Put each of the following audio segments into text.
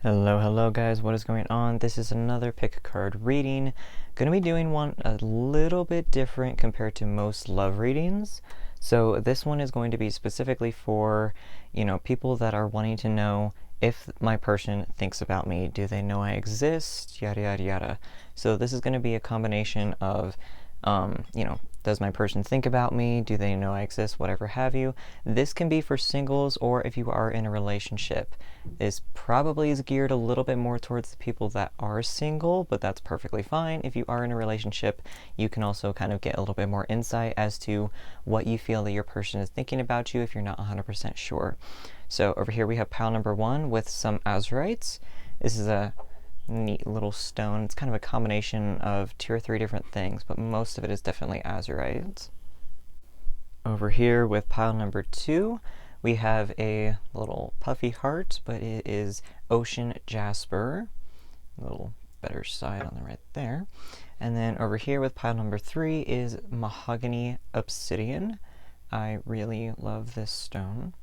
Hello guys, what is going on? This is another pick a card reading. Going to be doing one a little bit different compared to most love readings. So this one is going to be specifically for, people that are wanting to know if my person thinks about me. Do they know I exist? Yada yada yada. So this is going to be a combination of does my person think about me? Do they know I exist? Whatever have you. This can be for singles or if you are in a relationship. This probably is geared a little bit more towards the people that are single, but that's perfectly fine. If you are in a relationship, you can also kind of get a little bit more insight as to what you feel that your person is thinking about you if you're not 100% sure. So over here we have pile number 1 with some azurites. This is a neat little stone. It's kind of a combination of 2 or 3 different things, but most of it is definitely azurite. Over here with pile number 2, we have a little puffy heart, but it is ocean jasper. A little better side on the right there. And then over here with pile number 3 is mahogany obsidian. I really love this stone.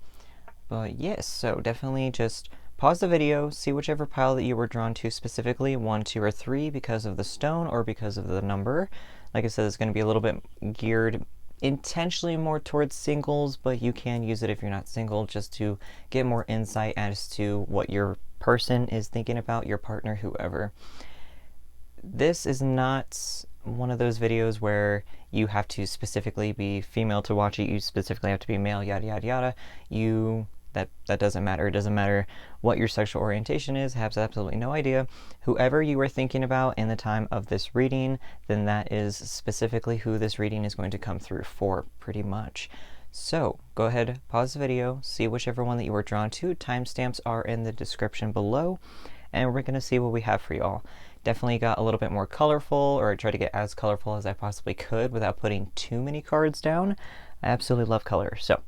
But yes, so definitely just pause the video, see whichever pile that you were drawn to specifically, 1, 2, or 3, because of the stone or because of the number. Like I said, it's going to be a little bit geared intentionally more towards singles, but you can use it if you're not single just to get more insight as to what your person is thinking about, your partner, whoever. This is not one of those videos where you have to specifically be female to watch it, you specifically have to be male, yada yada yada. That doesn't matter. It doesn't matter what your sexual orientation is. Have absolutely no idea. Whoever you were thinking about in the time of this reading, then that is specifically who this reading is going to come through for, pretty much. So go ahead, pause the video, see whichever one that you were drawn to. Timestamps are in the description below, and we're going to see what we have for y'all. Definitely got a little bit more colorful, or I tried to get as colorful as I possibly could without putting too many cards down. I absolutely love color. So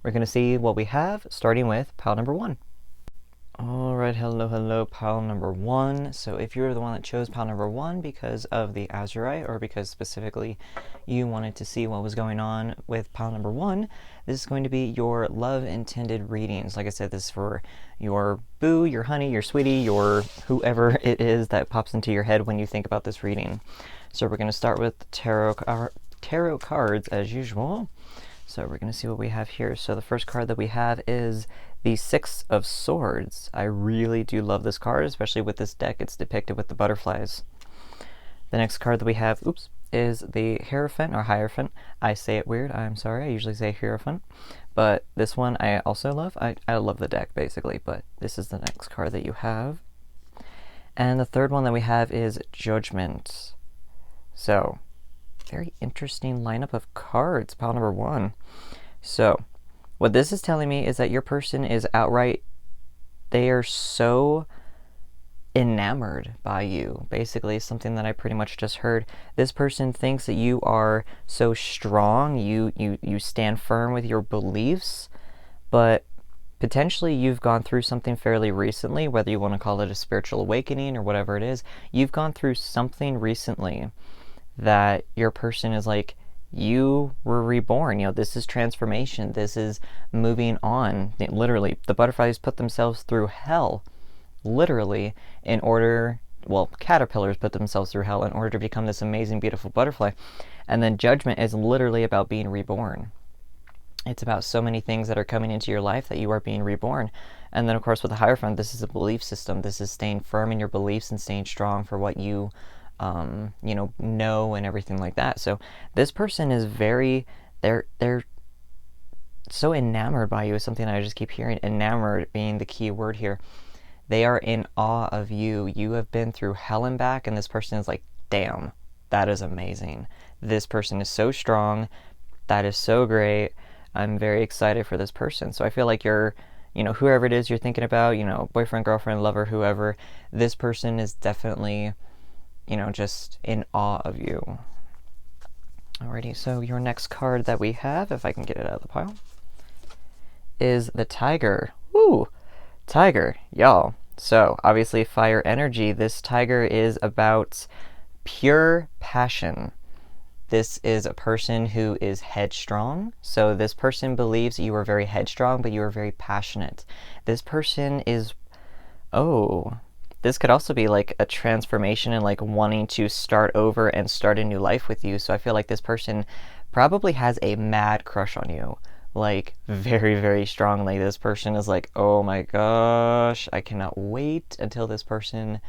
we're going to see what we have, starting with pile number 1. Alright, hello, pile number 1. So if you're the one that chose pile number 1 because of the azurite, or because specifically you wanted to see what was going on with pile number 1, this is going to be your love intended readings. Like I said, this is for your boo, your honey, your sweetie, your whoever it is that pops into your head when you think about this reading. So we're going to start with tarot cards as usual. So we're going to see what we have here. So the first card that we have is the 6 of Swords. I really do love this card, especially with this deck. It's depicted with the butterflies. The next card that we have, is the Hierophant or Hierophant. I say it weird. I'm sorry. I usually say Hierophant. But this one I also love. I love the deck, basically. But this is the next card that you have. And the third one that we have is Judgment. So very interesting lineup of cards, pile number 1. So what this is telling me is that your person is outright, they are so enamored by you. Basically, something that I pretty much just heard. This person thinks that you are so strong, you stand firm with your beliefs, but potentially you've gone through something fairly recently, whether you want to call it a spiritual awakening or whatever it is. You've gone through something recently that your person is like, you were reborn. This is transformation. This is moving on. Literally, the butterflies put themselves through hell, literally, in order, caterpillars put themselves through hell in order to become this amazing, beautiful butterfly. And then Judgment is literally about being reborn. It's about so many things that are coming into your life that you are being reborn. And then, of course, with the Hierophant, this is a belief system. This is staying firm in your beliefs and staying strong for what you know and everything like that. So this person is they're so enamored by you, is something I just keep hearing. Enamored being the key word here. They are in awe of you. You have been through hell and back, and this person is like, damn, that is amazing. This person is so strong. That is so great. I'm very excited for this person. So I feel like you're, whoever it is you're thinking about, boyfriend, girlfriend, lover, whoever, this person is definitely, just in awe of you. Alrighty, so your next card that we have, if I can get it out of the pile, is the Tiger. Woo! Tiger, y'all. So, obviously fire energy. This tiger is about pure passion. This is a person who is headstrong. So this person believes you are very headstrong, but you are very passionate. This person is Oh, this could also be like a transformation and like wanting to start over and start a new life with you. So I feel like this person probably has a mad crush on you. Like, very, very strongly. This person is like, oh my gosh, I cannot wait until this person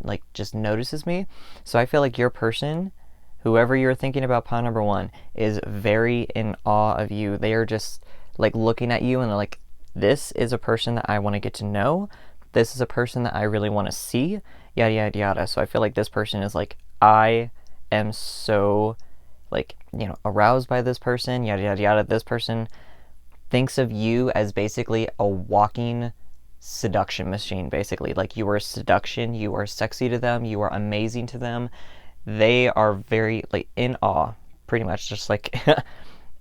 like just notices me. So I feel like your person, whoever you're thinking about pile number one, is very in awe of you. They are just like looking at you and they're like, this is a person that I want to get to know. This is a person that I really want to see. Yada yada yada. So I feel like this person is like, I am so like, aroused by this person, yada yada yada. This person thinks of you as basically a walking seduction machine, basically. Like, you are seduction, you are sexy to them, you are amazing to them. They are very like in awe, pretty much, just like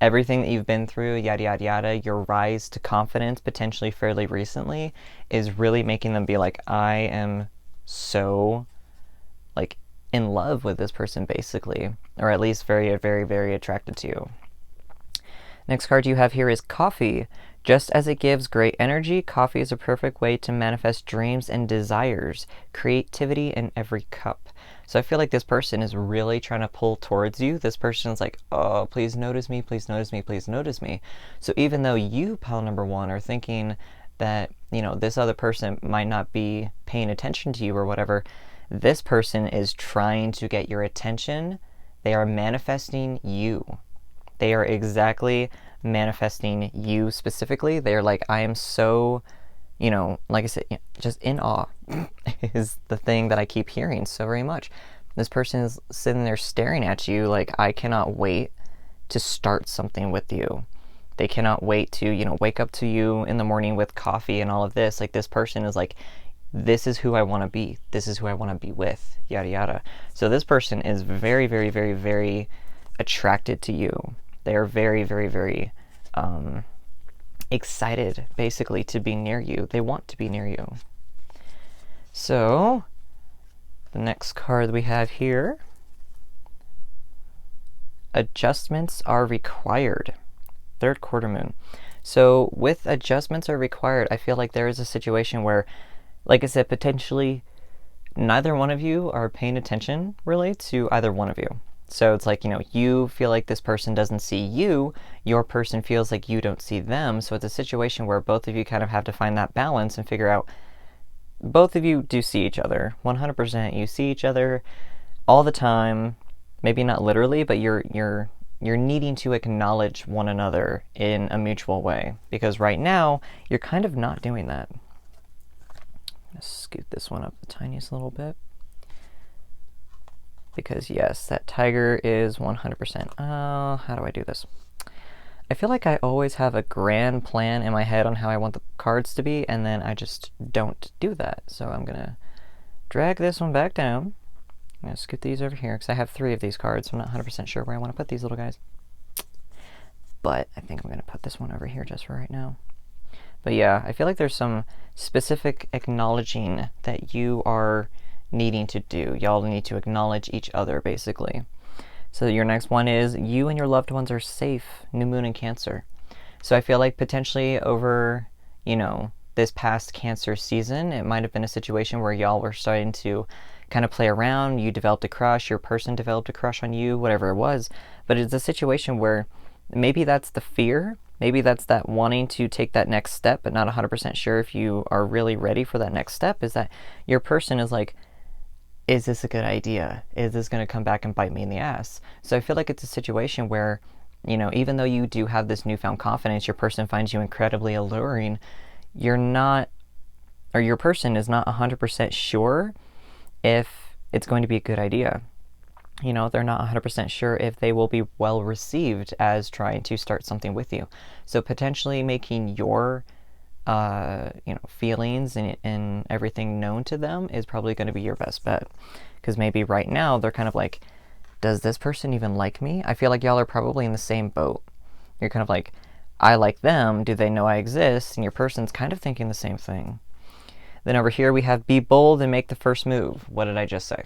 everything that you've been through, yada yada yada. Your rise to confidence potentially fairly recently is really making them be like, I am so like in love with this person, basically, or at least very very very attracted to you. Next card you have here is coffee. Just as it gives great energy, coffee is a perfect way to manifest dreams and desires, creativity in every cup. So I feel like this person is really trying to pull towards you. This person is like, oh, please notice me, please notice me, please notice me. So even though you, pile number one, are thinking that, this other person might not be paying attention to you or whatever, this person is trying to get your attention. They are manifesting you. They are exactly manifesting you specifically. They're like, I am so, like I said, just in awe is the thing that I keep hearing so very much. This person is sitting there staring at you like, I cannot wait to start something with you. They cannot wait to, wake up to you in the morning with coffee and all of this. Like, this person is like, this is who I want to be. This is who I want to be with, yada, yada. So this person is very, very, very, very attracted to you. They are very, very, very excited, basically, to be near you. They want to be near you. So, the next card we have here, adjustments are required. Third quarter moon. So, with adjustments are required, I feel like there is a situation where, like I said, potentially neither one of you are paying attention, really, to either one of you. So it's like, you feel like this person doesn't see you, your person feels like you don't see them. So it's a situation where both of you kind of have to find that balance and figure out, both of you do see each other, 100%. You see each other all the time, maybe not literally, but you're needing to acknowledge one another in a mutual way. Because right now, you're kind of not doing that. I'm going to scoot this one up the tiniest little bit. Because yes, that tiger is 100%. How do I do this? I feel like I always have a grand plan in my head on how I want the cards to be, and then I just don't do that. So I'm going to drag this one back down. I'm going to scoot these over here, because I have 3 of these cards, so I'm not 100% sure where I want to put these little guys. But I think I'm going to put this one over here just for right now. But yeah, I feel like there's some specific acknowledging that you are needing to do. Y'all need to acknowledge each other, basically. So your next one is, you and your loved ones are safe. New moon in Cancer. So I feel like potentially over, this past Cancer season, it might have been a situation where y'all were starting to kind of play around. You developed a crush, your person developed a crush on you, whatever it was. But it's a situation where maybe that's the fear. Maybe that's that wanting to take that next step, but not 100% sure if you are really ready for that next step, is that your person is like, is this a good idea? Is this going to come back and bite me in the ass? So I feel like it's a situation where, even though you do have this newfound confidence, your person finds you incredibly alluring, you're not, or your person is not 100% sure if it's going to be a good idea. They're not 100% sure if they will be well received as trying to start something with you. So potentially making your feelings and everything known to them is probably going to be your best bet. Because maybe right now they're kind of like, does this person even like me? I feel like y'all are probably in the same boat. You're kind of like, I like them. Do they know I exist? And your person's kind of thinking the same thing. Then over here we have be bold and make the first move. What did I just say?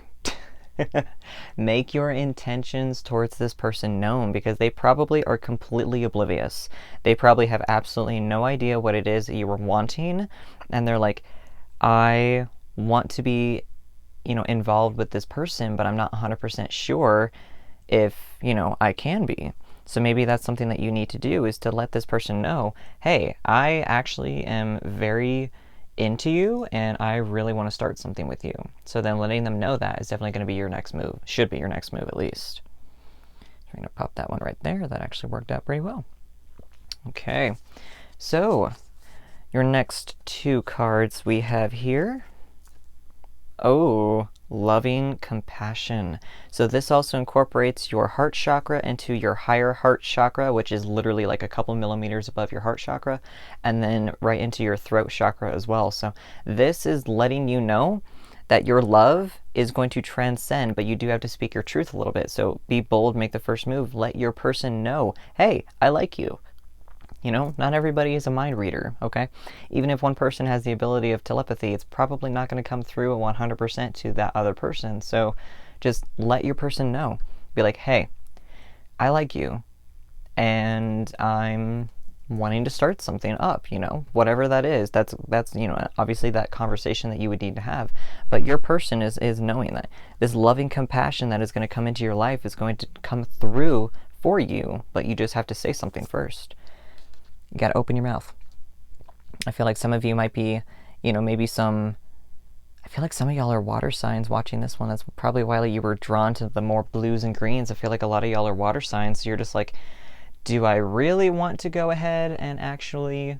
Make your intentions towards this person known, because they probably are completely oblivious. They probably have absolutely no idea what it is that you were wanting, and they're like, I want to be, involved with this person, but I'm not 100% sure if, I can be. So maybe that's something that you need to do, is to let this person know, hey, I actually am very into you and I really want to start something with you. So then letting them know that is definitely going to be your next move. Should be your next move, at least. I'm going to pop that one right there. That actually worked out pretty well. Okay, so your next two cards we have here. Oh, loving compassion. So this also incorporates your heart chakra into your higher heart chakra, which is literally like a couple millimeters above your heart chakra, and then right into your throat chakra as well. So this is letting you know that your love is going to transcend, but you do have to speak your truth a little bit. So be bold, make the first move, let your person know, hey, I like you. Not everybody is a mind reader, okay? Even if one person has the ability of telepathy, it's probably not going to come through 100% to that other person. So just let your person know. Be like, hey, I like you, and I'm wanting to start something up, whatever that is. That's obviously that conversation that you would need to have. But your person is knowing that this loving compassion that is going to come into your life is going to come through for you, but you just have to say something first. You got to open your mouth. I feel like some of you might be, maybe I feel like some of y'all are water signs watching this one. That's probably why you were drawn to the more blues and greens. I feel like a lot of y'all are water signs. So you're just like, do I really want to go ahead and actually,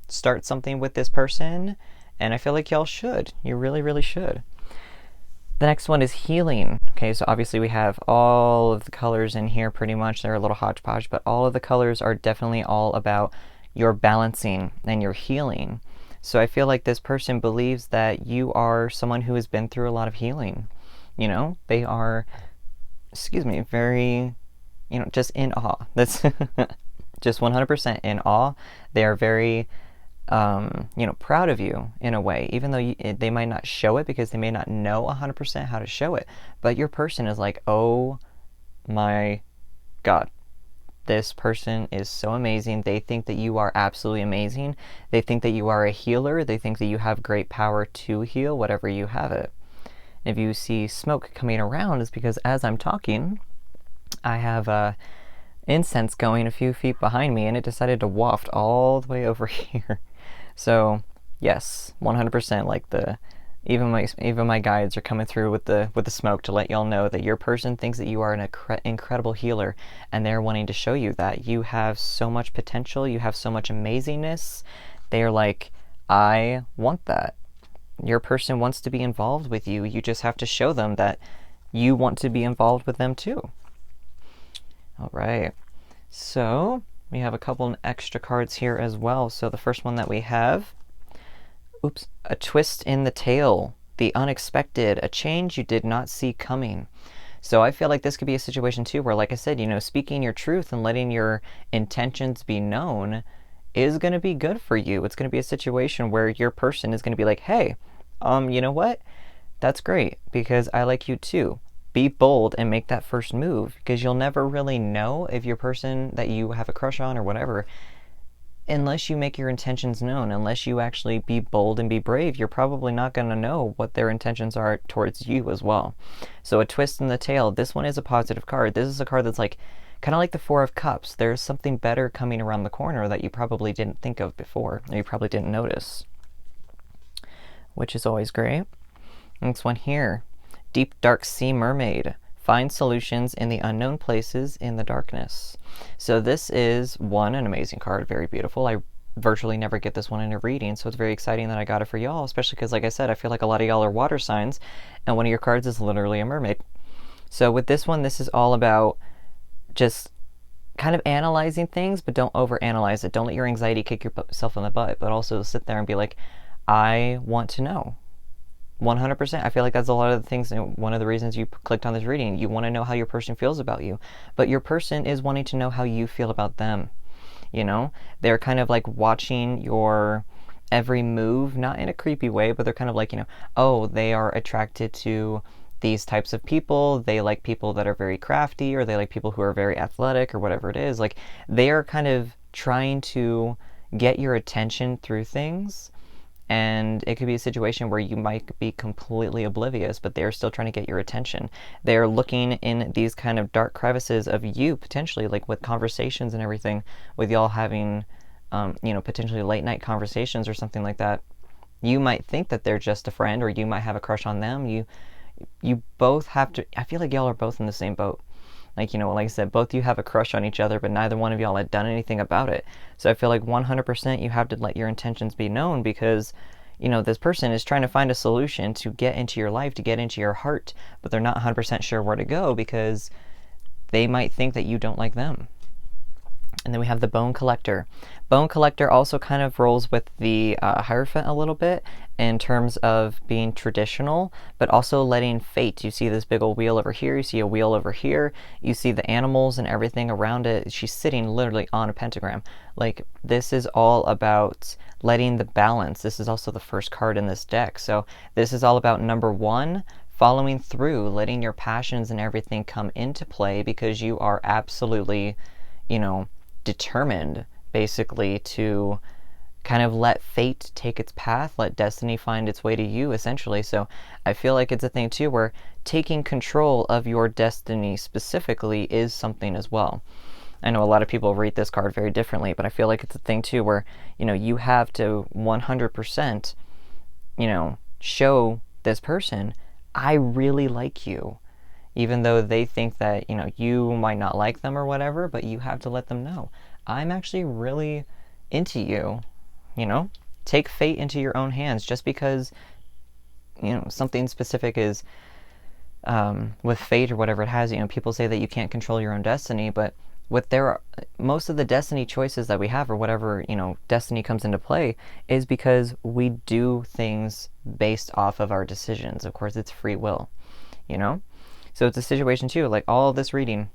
start something with this person? And I feel like y'all should. You really, really should. The next one is healing. Okay, so obviously we have all of the colors in here pretty much. They're a little hodgepodge, but all of the colors are definitely all about your balancing and your healing. So I feel like this person believes that you are someone who has been through a lot of healing. They are, very, just in awe. That's just 100% in awe. They are very proud of you in a way, even though they might not show it because they may not know 100% how to show it. But your person is like, oh my God, this person is so amazing. They think that you are absolutely amazing. They think that you are a healer. They think that you have great power to heal whatever you have it. If you see smoke coming around, it's because as I'm talking, I have incense going a few feet behind me, and it decided to waft all the way over here. So yes, 100%. Like even my guides are coming through with the smoke to let y'all know that your person thinks that you are an incredible healer, and they're wanting to show you that you have so much potential. You have so much amazingness. They are like, I want that. Your person wants to be involved with you. You just have to show them that you want to be involved with them too. All right. So we have a couple extra cards here as well. So the first one that we have, a twist in the tale, the unexpected, a change you did not see coming. So I feel like this could be a situation too where, like I said, speaking your truth and letting your intentions be known is going to be good for you. It's going to be a situation where your person is going to be like, hey, you know what? That's great because I like you too. Be bold and make that first move, because you'll never really know if your person that you have a crush on or whatever, unless you make your intentions known, unless you actually be bold and be brave, you're probably not going to know what their intentions are towards you as well. So a twist in the tale, this one is a positive card. This is a card that's like kind of like the Four of Cups. There's something better coming around the corner that you probably didn't think of before, or you probably didn't notice, which is always great. Next one here, Deep Dark Sea Mermaid. Find solutions in the unknown places in the darkness. So this is an amazing card, very beautiful. I virtually never get this one in a reading, so it's very exciting that I got it for y'all, especially because, like I said, I feel like a lot of y'all are water signs, and one of your cards is literally a mermaid. So with this one, this is all about just kind of analyzing things, but don't overanalyze it. Don't let your anxiety kick yourself in the butt, but also sit there and be like, I want to know. 100%. I feel like that's a lot of the things, one of the reasons you clicked on this reading. You want to know how your person feels about you, but your person is wanting to know how you feel about them. They're kind of like watching your every move, not in a creepy way, but they're kind of like, oh, they are attracted to these types of people. They like people that are very crafty, or they like people who are very athletic, or whatever it is. Like, they are kind of trying to get your attention through things. And it could be a situation where you might be completely oblivious, but they're still trying to get your attention. They're looking in these kind of dark crevices of you, potentially, like with conversations and everything, with y'all having, potentially late night conversations or something like that. You might think that they're just a friend, or you might have a crush on them. You both have to, I feel like y'all are both in the same boat. Like, like I said, both you have a crush on each other, but neither one of y'all had done anything about it. So I feel like 100% you have to let your intentions be known, because, this person is trying to find a solution to get into your life, to get into your heart, but they're not 100% sure where to go because they might think that you don't like them. And then we have the Bone Collector. Bone Collector also kind of rolls with the Hierophant a little bit in terms of being traditional, but also letting fate. You see this big old wheel over here. You see a wheel over here. You see the animals and everything around it. She's sitting literally on a pentagram. Like, this is all about letting the balance. This is also the first card in this deck. So this is all about, number one, following through, letting your passions and everything come into play, because you are absolutely, determined basically to kind of let fate take its path, let destiny find its way to you, essentially. So I feel like it's a thing too where taking control of your destiny specifically is something as well. I know a lot of people read this card very differently, but I feel like it's a thing too where, you have to 100%, show this person, I really like you. Even though they think that, you might not like them or whatever, but you have to let them know, I'm actually really into you. Take fate into your own hands. Just because, something specific is with fate or whatever it has, people say that you can't control your own destiny, but most of the destiny choices that we have, or whatever, destiny comes into play, is because we do things based off of our decisions. Of course, it's free will, So it's a situation too, like all of this reading,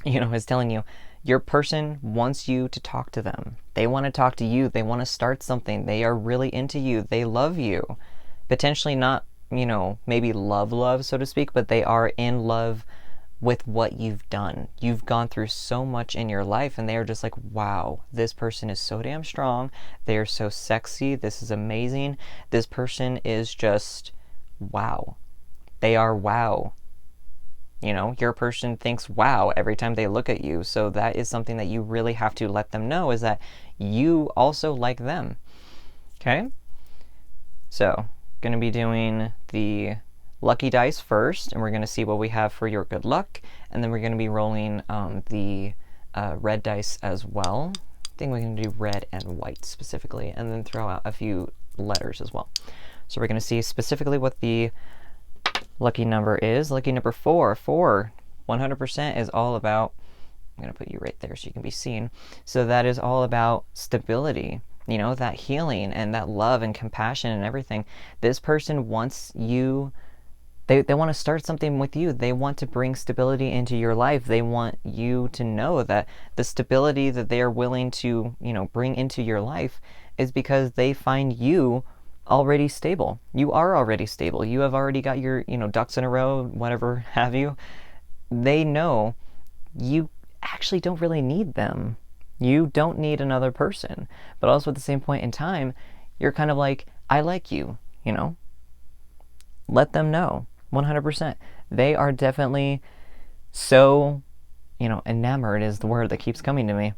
is telling you your person wants you to talk to them. They want to talk to you. They want to start something. They are really into you. They love you. Potentially not, maybe love, so to speak, but they are in love with what you've done. You've gone through so much in your life, and they are just like, wow, this person is so damn strong. They are so sexy. This is amazing. This person is just wow. They are wow. Your person thinks wow every time they look at you. So that is something that you really have to let them know, is that you also like them. Okay? So, going to be doing the lucky dice first, and we're going to see what we have for your good luck. And then we're going to be rolling the red dice as well. I think we're going to do red and white specifically, and then throw out a few letters as well. So we're going to see specifically what the lucky number is. Lucky number 4. 100% is all about, I'm going to put you right there so you can be seen. So that is all about stability, that healing and that love and compassion and everything. This person wants you, they want to start something with you. They want to bring stability into your life. They want you to know that the stability that they are willing to, bring into your life is because they find you already stable. You are already stable. You have already got your, ducks in a row, whatever have you. They know you actually don't really need them. You don't need another person. But also at the same point in time, you're kind of like, I like you, Let them know, 100%. They are definitely so, enamored is the word that keeps coming to me.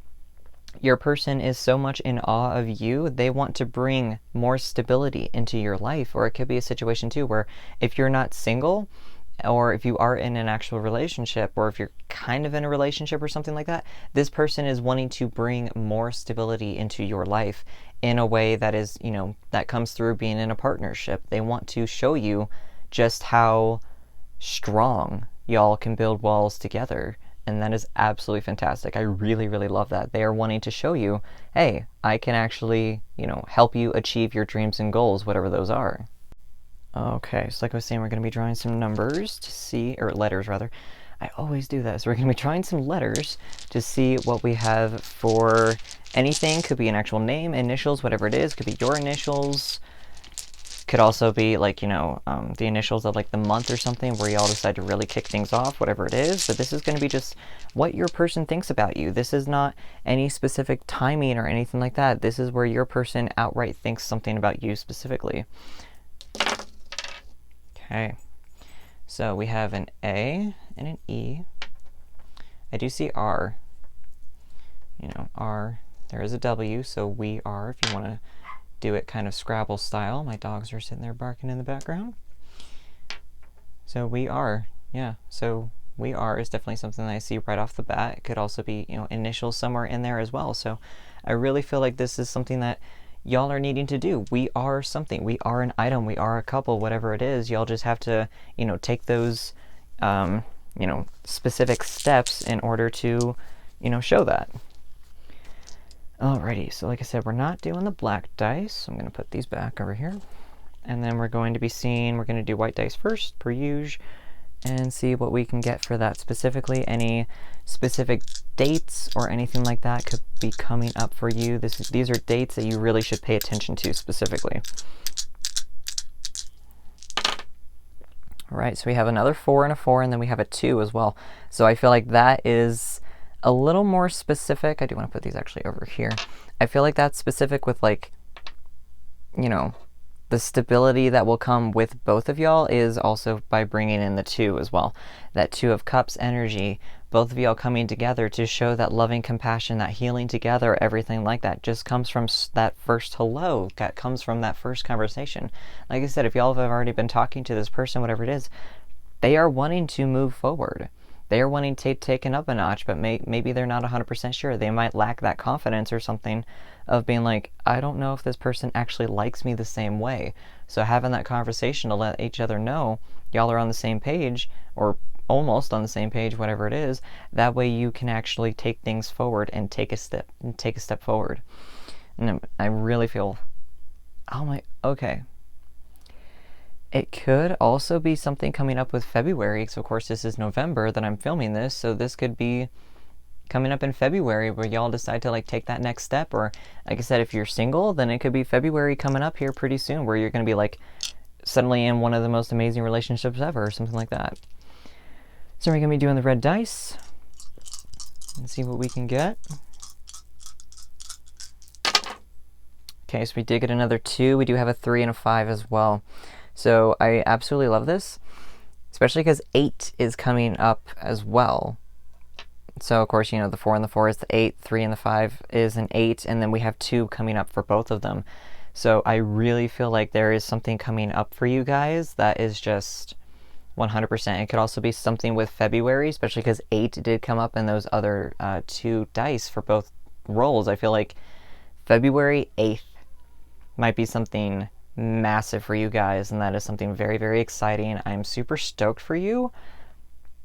Your person is so much in awe of you, they want to bring more stability into your life. Or it could be a situation too where if you're not single, or if you are in an actual relationship, or if you're kind of in a relationship or something like that, this person is wanting to bring more stability into your life in a way that is, that comes through being in a partnership. They want to show you just how strong y'all can build walls together. And that is absolutely fantastic. I really, really love that. They are wanting to show you, hey, I can actually, help you achieve your dreams and goals, whatever those are. Okay, so like I was saying, we're going to be drawing some numbers to see, or letters rather. I always do that. So we're going to be trying some letters to see what we have for anything. Could be an actual name, initials, whatever it is. Could be your initials. Could also be like, the initials of like the month or something where y'all decide to really kick things off, whatever it is. But this is going to be just what your person thinks about you. This is not any specific timing or anything like that. This is where your person outright thinks something about you specifically. Okay. So we have an A and an E. I do see R. R. There is a W, so we are, if you want to do it kind of Scrabble style. My dogs are sitting there barking in the background. So we are, yeah. So we are is definitely something that I see right off the bat. It could also be, initials somewhere in there as well. So I really feel like this is something that y'all are needing to do. We are something. We are an item. We are a couple, whatever it is. Y'all just have to, take those, specific steps in order to, show that. Alrighty, so like I said, we're not doing the black dice. So I'm going to put these back over here. And then we're going to do white dice first, per usual, and see what we can get for that specifically. Any specific dates or anything like that could be coming up for you. These are dates that you really should pay attention to specifically. Alright, so we have another 4 and a 4, and then we have a 2 as well. So I feel like that is a little more specific. I do want to put these actually over here. I feel like that's specific with, like, the stability that will come with both of y'all is also by bringing in the 2 as well. That 2 of Cups energy, both of y'all coming together to show that loving compassion, that healing together, everything like that just comes from that first hello, that comes from that first conversation. Like I said, if y'all have already been talking to this person, whatever it is, they are wanting to move forward. They are wanting to take it up a notch, but maybe they're not 100% sure. They might lack that confidence or something of being like, I don't know if this person actually likes me the same way. So having that conversation to let each other know y'all are on the same page, or almost on the same page, whatever it is, that way you can actually take things forward and take a step forward. And I really feel, okay. It could also be something coming up with February. So, of course, this is November that I'm filming this. So this could be coming up in February where y'all decide to, like, take that next step. Or, like I said, if you're single, then it could be February coming up here pretty soon where you're going to be, like, suddenly in one of the most amazing relationships ever or something like that. So we're going to be doing the red dice and see what we can get. Okay, so we did get another 2. We do have a 3 and a 5 as well. So I absolutely love this, especially because 8 is coming up as well. So, of course, the 4 and the 4 is the 8, 3 and the 5 is an 8, and then we have 2 coming up for both of them. So I really feel like there is something coming up for you guys that is just 100%. It could also be something with February, especially because 8 did come up in those other 2 dice for both rolls. I feel like February 8th might be something massive for you guys, and that is something very, very exciting. I'm super stoked for you.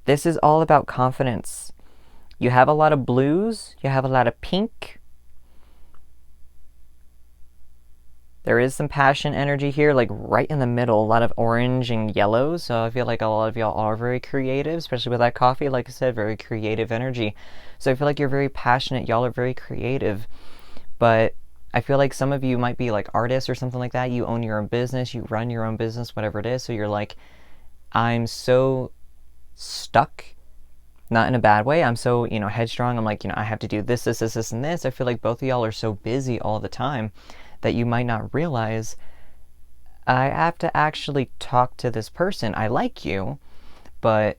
This is all about confidence. You have a lot of blues, you have a lot of pink. There is some passion energy here, like right in the middle, a lot of orange and yellow. So I feel like a lot of y'all are very creative, especially with that coffee. Like I said, very creative energy. So I feel like you're very passionate. Y'all are very creative, but I feel like some of you might be like artists or something like that. You own your own business, you run your own business, whatever it is. So you're like, I'm so stuck, not in a bad way. I'm so, headstrong. I'm like, I have to do this, this, this, this, and this. I feel like both of y'all are so busy all the time that you might not realize I have to actually talk to this person. I like you, but,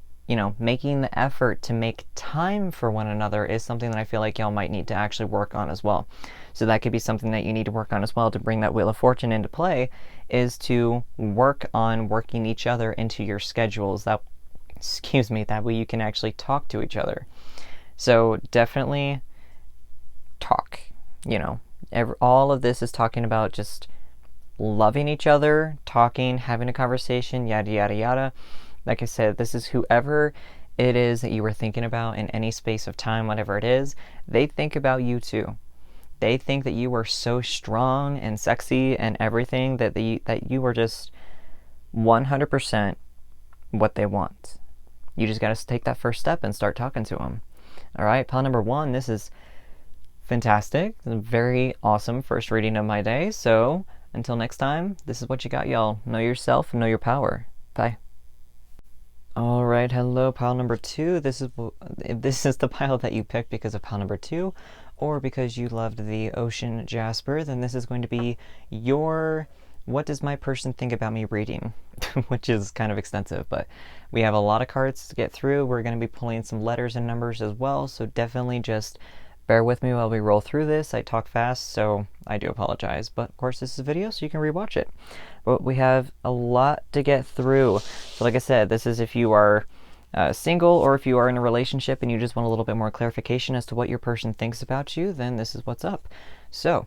making the effort to make time for one another is something that I feel like y'all might need to actually work on as well. So that could be something that you need to work on as well to bring that Wheel of Fortune into play, is to work on working each other into your schedules. That way you can actually talk to each other. So definitely talk, all of this is talking about just loving each other, talking, having a conversation, yada, yada, yada. Like I said, this is whoever it is that you were thinking about in any space of time, whatever it is, they think about you too. They think that you are so strong and sexy and everything that you are just 100% what they want. You just got to take that first step and start talking to them. All right, pile number 1. This is fantastic. Very awesome first reading of my day. So Until next time, this is what you got, y'all. Know yourself and know your power. Bye. All right, hello, pile number 2. If this is the pile that you picked because of pile number 2, or because you loved the ocean jasper, then this is going to be your "What does my person think about me" reading, which is kind of extensive, but we have a lot of cards to get through. We're going to be pulling some letters and numbers as well, so definitely just bear with me while we roll through this. I talk fast, so I do apologize, but of course this is a video, so you can rewatch it. But we have a lot to get through. So like I said, this is if you are single, or if you are in a relationship and you just want a little bit more clarification as to what your person thinks about you, then this is what's up. So,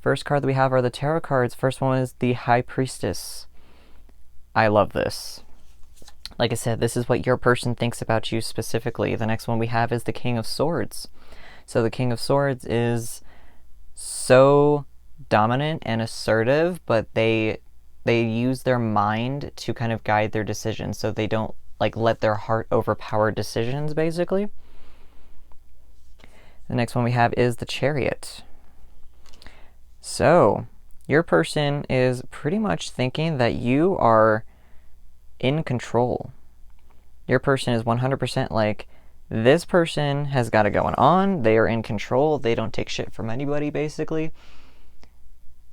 first card that we have are the tarot cards. First one is the High Priestess. I love this. Like I said, this is what your person thinks about you specifically. The next one we have is the King of Swords. So the King of Swords is so dominant and assertive, but they use their mind to kind of guide their decisions, so they don't like let their heart overpower decisions, basically. The next one we have is the Chariot. So your person is pretty much thinking that you are in control. Your person is 100% like, this person has got it going on. They are in control. They don't take shit from anybody, basically.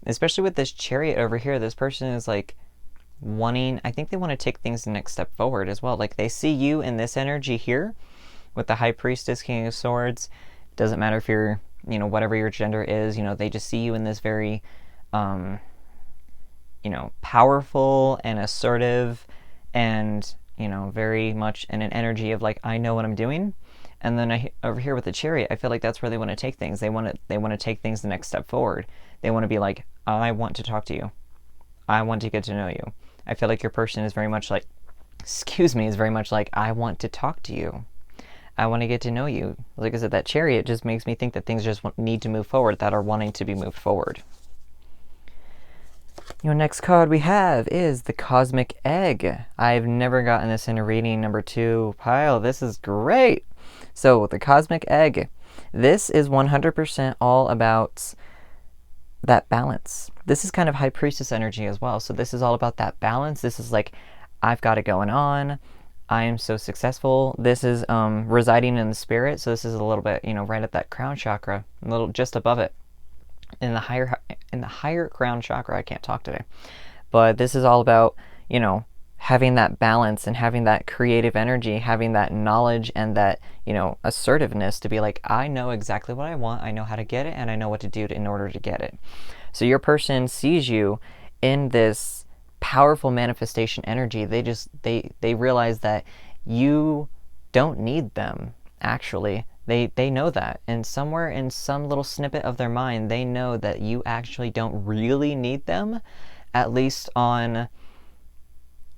Especially with this Chariot over here, this person is like wanting, I think they want to take things the next step forward as well. Like they see you in this energy here with the High Priestess, King of Swords. Doesn't matter if you're, whatever your gender is, they just see you in this very, powerful and assertive and, very much in an energy of like, I know what I'm doing. And then over here with the Chariot, I feel like that's where they want to take things. They want to take things the next step forward. They want to be like, I want to talk to you. I want to get to know you. I feel like your person is very much like, I want to talk to you. I want to get to know you. Like I said, that Chariot just makes me think that things just need to move forward, that are wanting to be moved forward. Your next card we have is the Cosmic Egg. I've never gotten this in a reading number 2 pile. This is great. So the Cosmic Egg, this is 100% all about that balance. This is kind of High Priestess energy as well. So this is all about that balance. This is like, I've got it going on. I am so successful. This is residing in the spirit. So this is a little bit, right at that crown chakra, a little just above it. In the higher crown chakra. I can't talk today. But this is all about, having that balance and having that creative energy, having that knowledge and that, assertiveness to be like, I know exactly what I want, I know how to get it, and I know what to do in order to get it. So your person sees you in this powerful manifestation energy. They realize that you don't need them, actually. They know that, and somewhere in some little snippet of their mind, they know that you actually don't really need them, at least on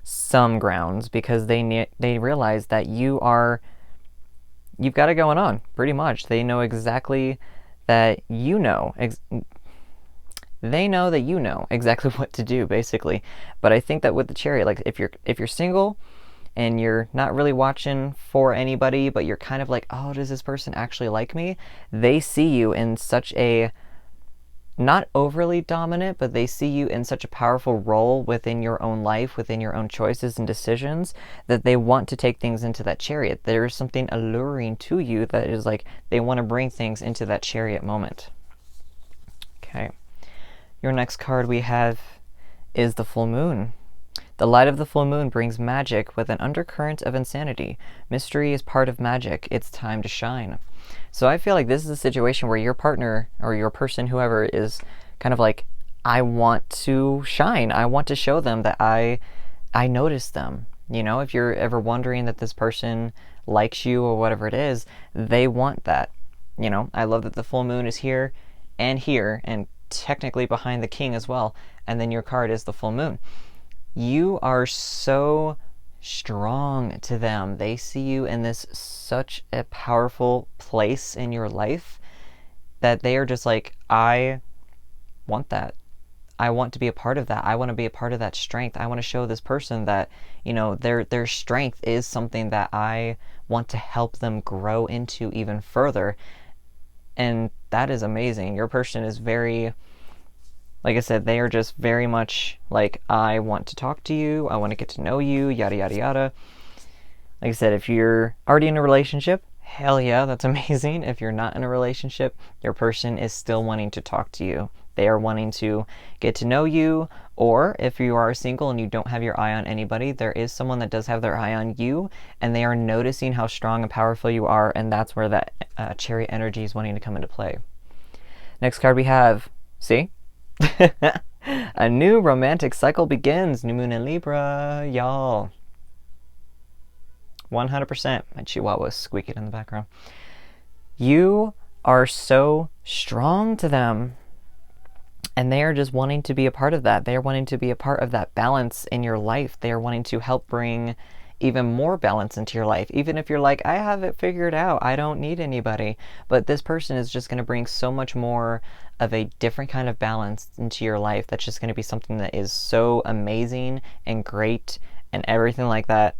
some grounds, because they realize that you've got it going on, pretty much. They know exactly that they know that you know exactly what to do, basically. But I think that with the Chariot, like if you're single and you're not really watching for anybody, but you're kind of like, oh, does this person actually like me? They see you in such a, not overly dominant, but they see you in such a powerful role within your own life, within your own choices and decisions, that they want to take things into that Chariot. There is something alluring to you that is like, they want to bring things into that Chariot moment. Okay. Your next card we have is the Full Moon. The light of the full moon brings magic with an undercurrent of insanity. Mystery is part of magic. It's time to shine. So I feel like this is a situation where your partner or your person, whoever, is kind of like, I want to shine. I want to show them that I notice them. If you're ever wondering that this person likes you or whatever it is, they want that. I love that the full moon is here and technically behind the king as well. And then your card is the full moon. You are so strong to them. They see you in this such a powerful place in your life that they are just like, I want that. I want to be a part of that. I want to be a part of that strength. I want to show this person that, their strength is something that I want to help them grow into even further. And that is amazing. Your person is very Like I said, they are just very much like, I want to talk to you, I want to get to know you, yada, yada, yada. Like I said, if you're already in a relationship, hell yeah, that's amazing. If you're not in a relationship, your person is still wanting to talk to you. They are wanting to get to know you, or if you are single and you don't have your eye on anybody, there is someone that does have their eye on you, and they are noticing how strong and powerful you are, and that's where that chariot energy is wanting to come into play. Next card we have, see? A new romantic cycle begins. New moon in Libra, y'all. 100%. My chihuahua's squeaking in the background. You are so strong to them, and they are just wanting to be a part of that. They are wanting to be a part of that balance in your life. They are wanting to help bring even more balance into your life. Even if you're like, I have it figured out, I don't need anybody. But this person is just going to bring so much more of a different kind of balance into your life. That's just going to be something that is so amazing and great and everything like that.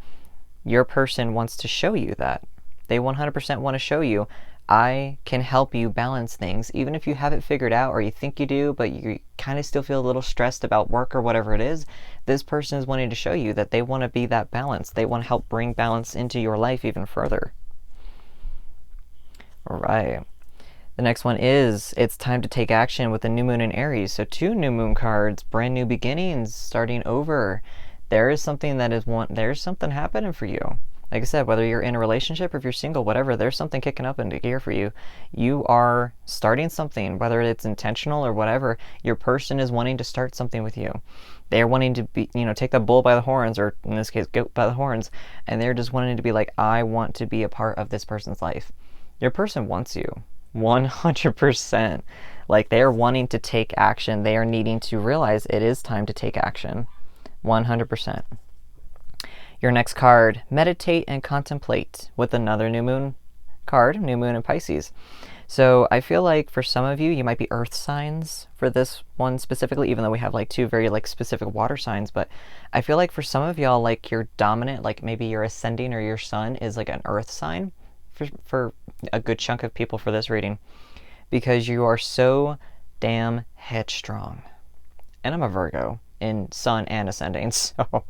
Your person wants to show you that. They 100% want to show you, I can help you balance things. Even if you have it figured out or you think you do, but you kind of still feel a little stressed about work or whatever it is, this person is wanting to show you that they want to be that balance. They want to help bring balance into your life even further. All right. The next one is, it's time to take action with the new moon in Aries. So 2 new moon cards, brand new beginnings, starting over. There is something there's something happening for you. Like I said, whether you're in a relationship or if you're single, whatever, there's something kicking up into gear for you. You are starting something, whether it's intentional or whatever. Your person is wanting to start something with you. They're wanting to be, take the bull by the horns, or in this case, goat by the horns, and they're just wanting to be like, I want to be a part of this person's life. Your person wants you, 100%. Like, they are wanting to take action. They are needing to realize it is time to take action. 100%. Your next card, meditate and contemplate, with another new moon card, new moon in Pisces. So I feel like for some of you, you might be earth signs for this one specifically, even though we have like 2 very like specific water signs. But I feel like for some of y'all, like your dominant, like maybe your ascending or your sun is like an earth sign for a good chunk of people for this reading, because you are so damn headstrong. And I'm a Virgo in sun and ascending, so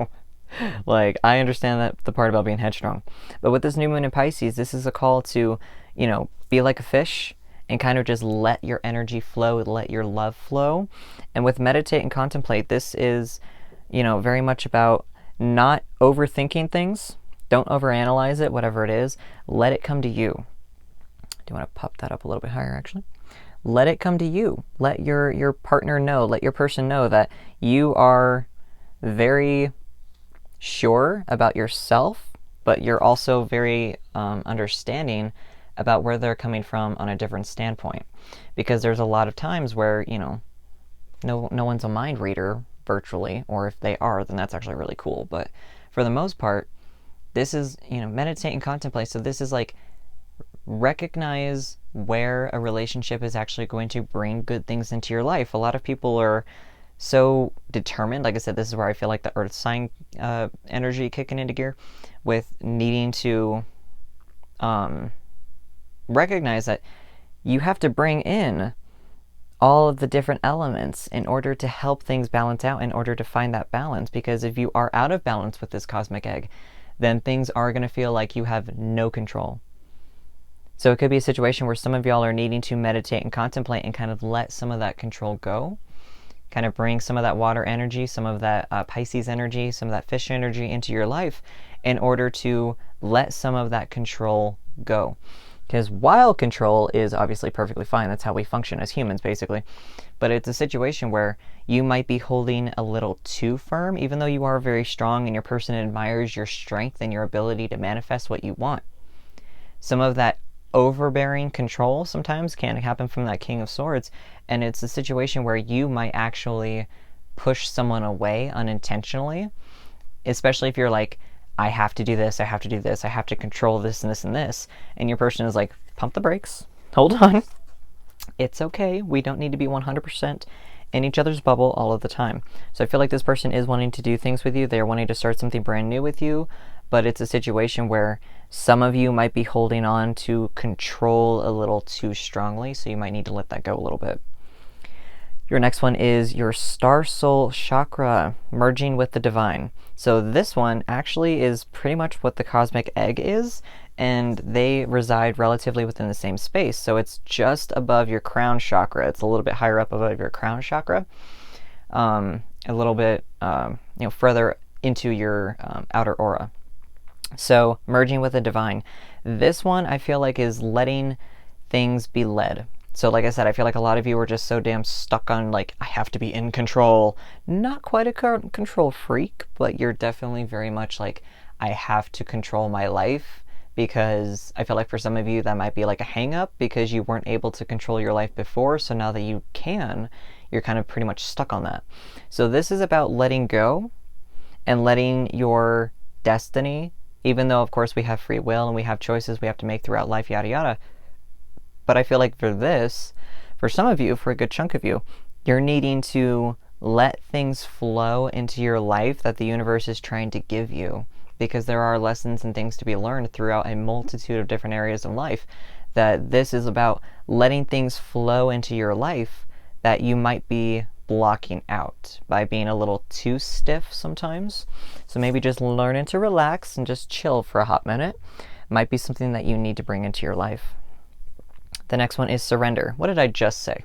like I understand that the part about being headstrong. But with this new moon in Pisces, this is a call to, be like a fish and kind of just let your energy flow, let your love flow. And with meditate and contemplate, this is, very much about not overthinking things. Don't overanalyze it, whatever it is. Let it come to you. Do you want to pop that up a little bit higher, actually? Let it come to you. Let your partner know, let your person know that you are very sure about yourself, but you're also very understanding about where they're coming from on a different standpoint. Because there's a lot of times where, no one's a mind reader virtually, or if they are, then that's actually really cool. But for the most part, this is, meditate and contemplate. So this is like, recognize where a relationship is actually going to bring good things into your life. A lot of people are so determined. Like I said, this is where I feel like the earth sign energy kicking into gear, with needing to recognize that you have to bring in all of the different elements in order to help things balance out, in order to find that balance. Because if you are out of balance with this cosmic egg, then things are going to feel like you have no control. So it could be a situation where some of y'all are needing to meditate and contemplate and kind of let some of that control go. Kind of bring some of that water energy, some of that Pisces energy, some of that fish energy into your life in order to let some of that control go. Because while control is obviously perfectly fine, that's how we function as humans, basically. But it's a situation where you might be holding a little too firm, even though you are very strong and your person admires your strength and your ability to manifest what you want. Some of that overbearing control sometimes can happen from that King of Swords, and it's a situation where you might actually push someone away unintentionally, especially if you're like, I have to do this, I have to do this, I have to control this and this and this, and your person is like, pump the brakes, hold on, it's okay, we don't need to be 100% in each other's bubble all of the time. So I feel like this person is wanting to do things with you, they're wanting to start something brand new with you, but it's a situation where some of you might be holding on to control a little too strongly, so you might need to let that go a little bit. Your next one is your Star Soul Chakra, merging with the divine. So this one actually is pretty much what the cosmic egg is, and they reside relatively within the same space. So it's just above your crown chakra. It's a little bit higher up above your crown chakra, a little bit further into your outer aura. So merging with the divine. This one I feel like is letting things be led. So like I said, I feel like a lot of you are just so damn stuck on like, I have to be in control. Not quite a control freak, but you're definitely very much like, I have to control my life, because I feel like for some of you that might be like a hang up because you weren't able to control your life before. So now that you can, you're kind of pretty much stuck on that. So this is about letting go and letting your destiny, even though of course we have free will and we have choices we have to make throughout life, yada yada. But I feel like for this, for some of you, for a good chunk of you, you're needing to let things flow into your life that the universe is trying to give you, because there are lessons and things to be learned throughout a multitude of different areas of life. That this is about letting things flow into your life that you might be blocking out by being a little too stiff sometimes. So maybe just learning to relax and just chill for a hot minute might be something that you need to bring into your life. The next one is surrender. What did I just say?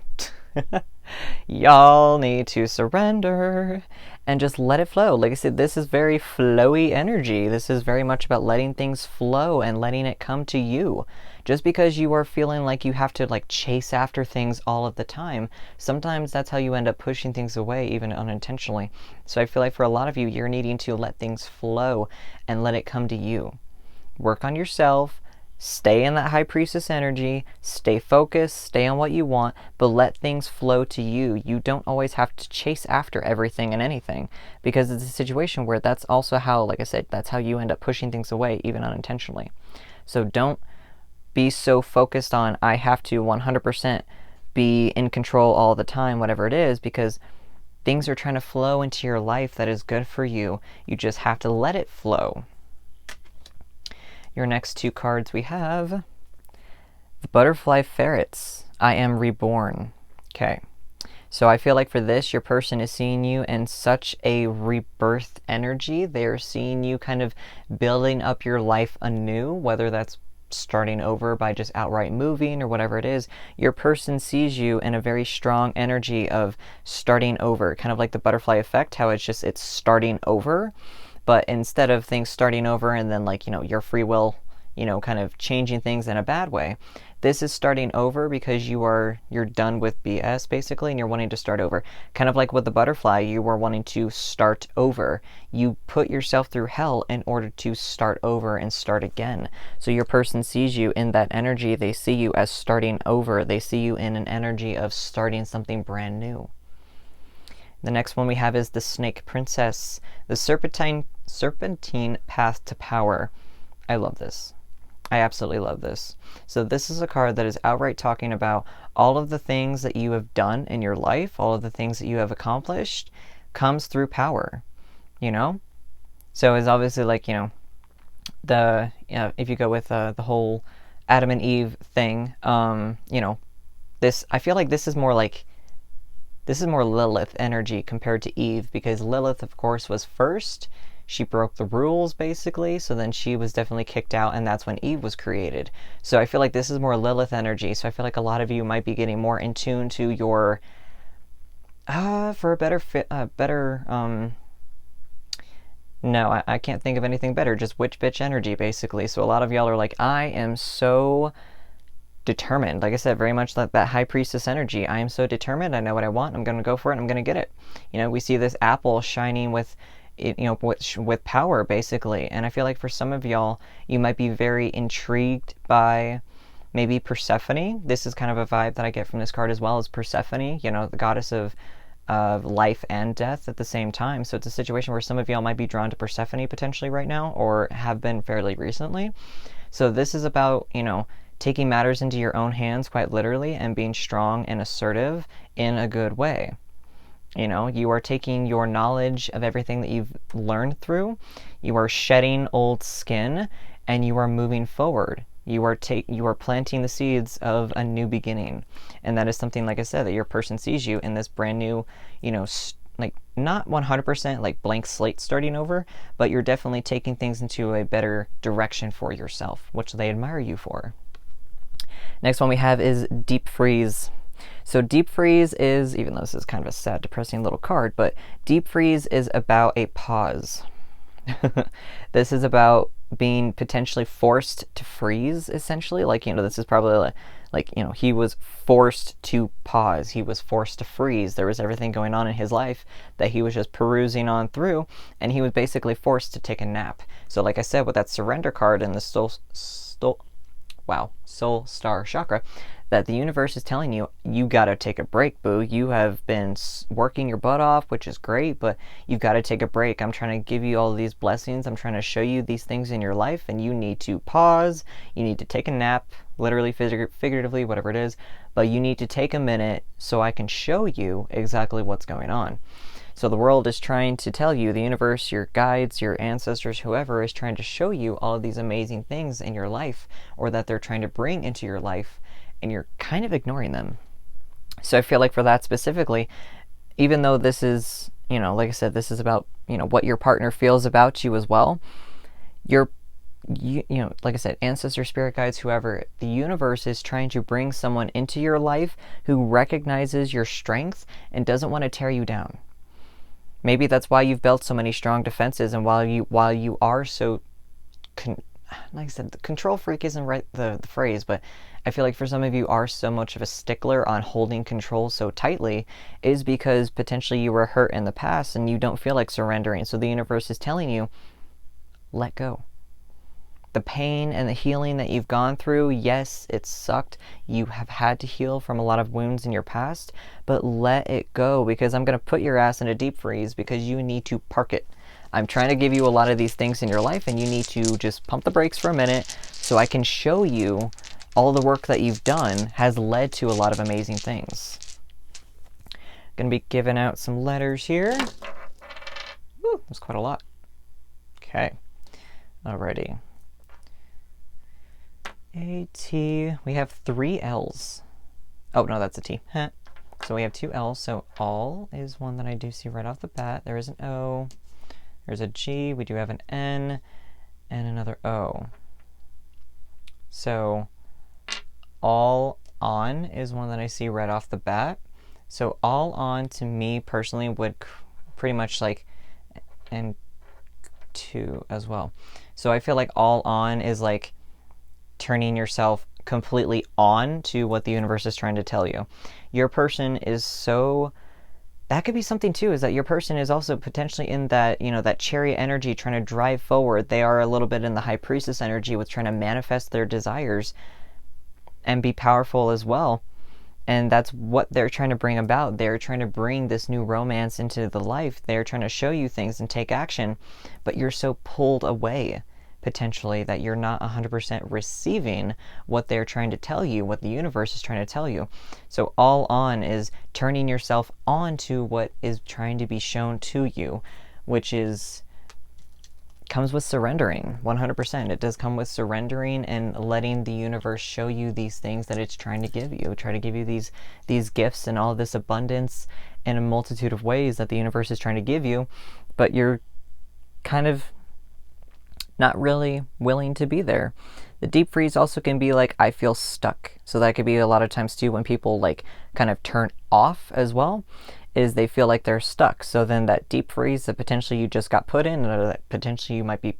Y'all need to surrender and just let it flow. Like I said, this is very flowy energy. This is very much about letting things flow and letting it come to you. Just because you are feeling like you have to like chase after things all of the time, sometimes that's how you end up pushing things away, even unintentionally. So I feel like for a lot of you, you're needing to let things flow and let it come to you. Work on yourself. Stay in that high priestess energy, stay focused, stay on what you want, but let things flow to you. You don't always have to chase after everything and anything, because it's a situation where that's also how, like I said, that's how you end up pushing things away, even unintentionally. So don't be so focused on, I have to 100% be in control all the time, whatever it is, because things are trying to flow into your life that is good for you. You just have to let it flow. Your next two cards we have the Butterfly Ferrets. I am reborn. Okay. So I feel like for this, your person is seeing you in such a rebirth energy. They're seeing you kind of building up your life anew, whether that's starting over by just outright moving or whatever it is. Your person sees you in a very strong energy of starting over, kind of like the butterfly effect, how it's starting over. But instead of things starting over and then like, your free will, kind of changing things in a bad way, this is starting over because you're done with BS basically, and you're wanting to start over. Kind of like with the butterfly, you were wanting to start over. You put yourself through hell in order to start over and start again. So your person sees you in that energy. They see you as starting over. They see you in an energy of starting something brand new. The next one we have is the Snake Princess, the Serpentine Path to Power. I love this. I absolutely love this. So this is a card that is outright talking about all of the things that you have done in your life, all of the things that you have accomplished, comes through power, So it's obviously like, if you go with the whole Adam and Eve thing, this, I feel like this is more Lilith energy compared to Eve, because Lilith, of course, was first. She broke the rules, basically, so then she was definitely kicked out, and that's when Eve was created. So I feel like this is more Lilith energy, so I feel like a lot of you might be getting more in tune to your, for a better, no, I can't think of anything better, just witch bitch energy, basically. So a lot of y'all are like, I am so determined. Like I said, very much like that high priestess energy. I am so determined. I know what I want. I'm going to go for it. I'm going to get it. We see this apple shining with with power, basically. And I feel like for some of y'all, you might be very intrigued by maybe Persephone. This is kind of a vibe that I get from this card as well, as Persephone, the goddess of life and death at the same time. So it's a situation where some of y'all might be drawn to Persephone potentially right now, or have been fairly recently. So this is about, taking matters into your own hands, quite literally, and being strong and assertive in a good way. You are taking your knowledge of everything that you've learned through, you are shedding old skin, and you are moving forward. You are planting the seeds of a new beginning, and that is something, like I said, that your person sees you in this brand new, you know, like not 100% like blank slate starting over, but you're definitely taking things into a better direction for yourself, which they admire you for. Next one we have is deep freeze. So deep freeze is, even though this is kind of a sad, depressing little card, but deep freeze is about a pause. This is about being potentially forced to freeze, essentially. Like, you know, this is probably like, you know, he was forced to pause. He was forced to freeze. There was everything going on in his life that he was just perusing on through, and he was basically forced to take a nap. So like I said, with that surrender card and the soul star chakra, that the universe is telling you, you got to take a break, boo. You have been working your butt off, which is great, but you've got to take a break. I'm trying to give you all these blessings. I'm trying to show you these things in your life, and you need to pause. You need to take a nap, literally, figuratively, whatever it is, but you need to take a minute so I can show you exactly what's going on. So the world is trying to tell you, the universe, your guides, your ancestors, whoever is trying to show you all of these amazing things in your life, or that they're trying to bring into your life, and you're kind of ignoring them. So I feel like for that specifically, even though this is, you know, like I said, this is about, you know, what your partner feels about you as well, you know, like I said, ancestor, spirit guides, whoever, the universe is trying to bring someone into your life who recognizes your strength and doesn't want to tear you down. Maybe that's why you've built so many strong defenses, and while you are so, like I said, the control freak isn't right the phrase, but I feel like for some of you are so much of a stickler on holding control so tightly is because potentially you were hurt in the past and you don't feel like surrendering. So the universe is telling you, let go. The pain and the healing that you've gone through, yes, it sucked. You have had to heal from a lot of wounds in your past, but let it go, because I'm going to put your ass in a deep freeze because you need to park it. I'm trying to give you a lot of these things in your life, and you need to just pump the brakes for a minute so I can show you all the work that you've done has led to a lot of amazing things. Going to be giving out some letters here. Woo, that's quite a lot. Okay. Alrighty. A-T. We have 3 L's. Oh, no, that's a T. So we have 2 L's. So all is one that I do see right off the bat. There is an O. There's a G. We do have an N. And another O. So all on is one that I see right off the bat. So all on to me personally would pretty much like, and 2 as well. So I feel like all on is like turning yourself completely on to what the universe is trying to tell you. Your person is so, that could be something too, is that your person is also potentially in that, you know, that chariot energy trying to drive forward. They are a little bit in the high priestess energy with trying to manifest their desires and be powerful as well. And that's what they're trying to bring about. They're trying to bring this new romance into the life. They're trying to show you things and take action, but you're so pulled away potentially that you're not 100% receiving what they're trying to tell you, what the universe is trying to tell you. So all on is turning yourself on to what is trying to be shown to you, which is comes with surrendering. 100%. It does come with surrendering and letting the universe show you these things that it's trying to give you. Try to give you these gifts and all this abundance in a multitude of ways that the universe is trying to give you, but you're kind of not really willing to be there. The deep freeze also can be like, I feel stuck. So that could be a lot of times too when people like kind of turn off as well, is they feel like they're stuck. So then that deep freeze that potentially you just got put in, or that potentially you might be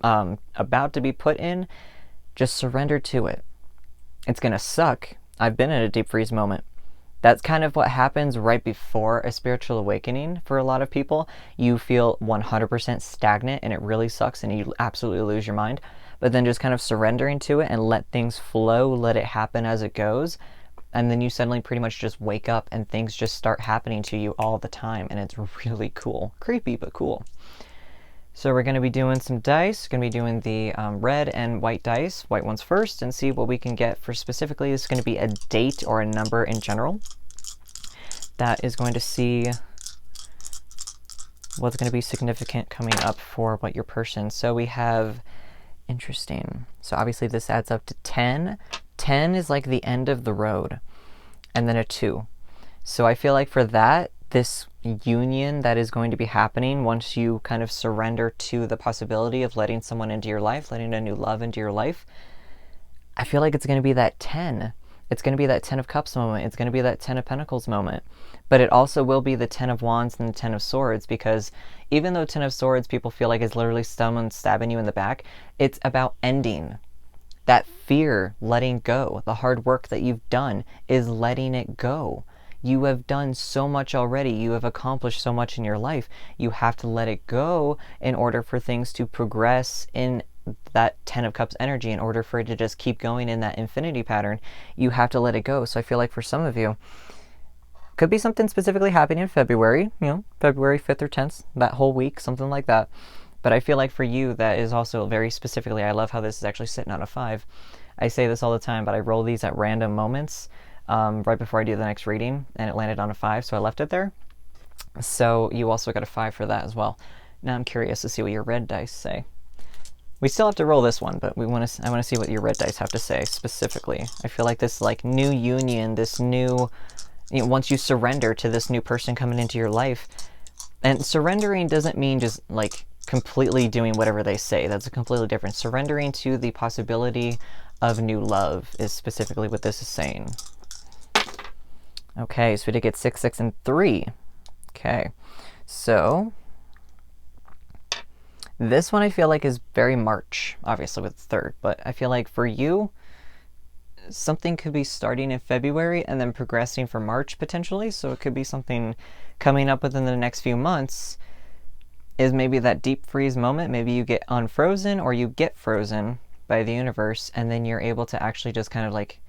about to be put in, just surrender to it. It's going to suck. I've been in a deep freeze moment. That's kind of what happens right before a spiritual awakening for a lot of people. You feel 100% stagnant and it really sucks and you absolutely lose your mind. But then just kind of surrendering to it and let things flow, let it happen as it goes. And then you suddenly pretty much just wake up and things just start happening to you all the time. And it's really cool. Creepy, but cool. So we're going to be doing some dice. Going to be doing the red and white dice, white ones first, and see what we can get for specifically. This is going to be a date or a number in general. That is going to see what's going to be significant coming up for what your person. So we have Interesting. So obviously this adds up to 10. 10 is like the end of the road, and then a 2. So I feel like for that, this union that is going to be happening once you kind of surrender to the possibility of letting someone into your life, letting a new love into your life, I feel like it's going to be that 10. It's going to be that 10 of Cups moment. It's going to be that 10 of Pentacles moment. But it also will be the 10 of Wands and the 10 of Swords, because even though 10 of Swords people feel like is literally someone stabbing you in the back, it's about ending. That fear, letting go. The hard work that you've done is letting it go. You have done so much already. You have accomplished so much in your life. You have to let it go in order for things to progress in that 10 of Cups energy. In order for it to just keep going in that infinity pattern, you have to let it go. So I feel like for some of you, could be something specifically happening in February, February 5th or 10th, that whole week, something like that. But I feel like for you, that is also very specifically, I love how this is actually sitting on a 5. I say this all the time, but I roll these at random moments right before I do the next reading, and it landed on a 5, so I left it there. So you also got a 5 for that as well. Now I'm curious to see what your red dice say. We still have to roll this one, but I want to see what your red dice have to say specifically. I feel like this like new union, this new, once you surrender to this new person coming into your life, and surrendering doesn't mean just like completely doing whatever they say. That's a completely different. Surrendering to the possibility of new love is specifically what this is saying. Okay, so we did get 6, 6, and 3. Okay, so this one I feel like is very March, obviously with the 3rd, but I feel like for you, something could be starting in February and then progressing for March potentially. So it could be something coming up within the next few months is maybe that deep freeze moment. Maybe you get unfrozen or you get frozen by the universe, and then you're able to actually just kind of like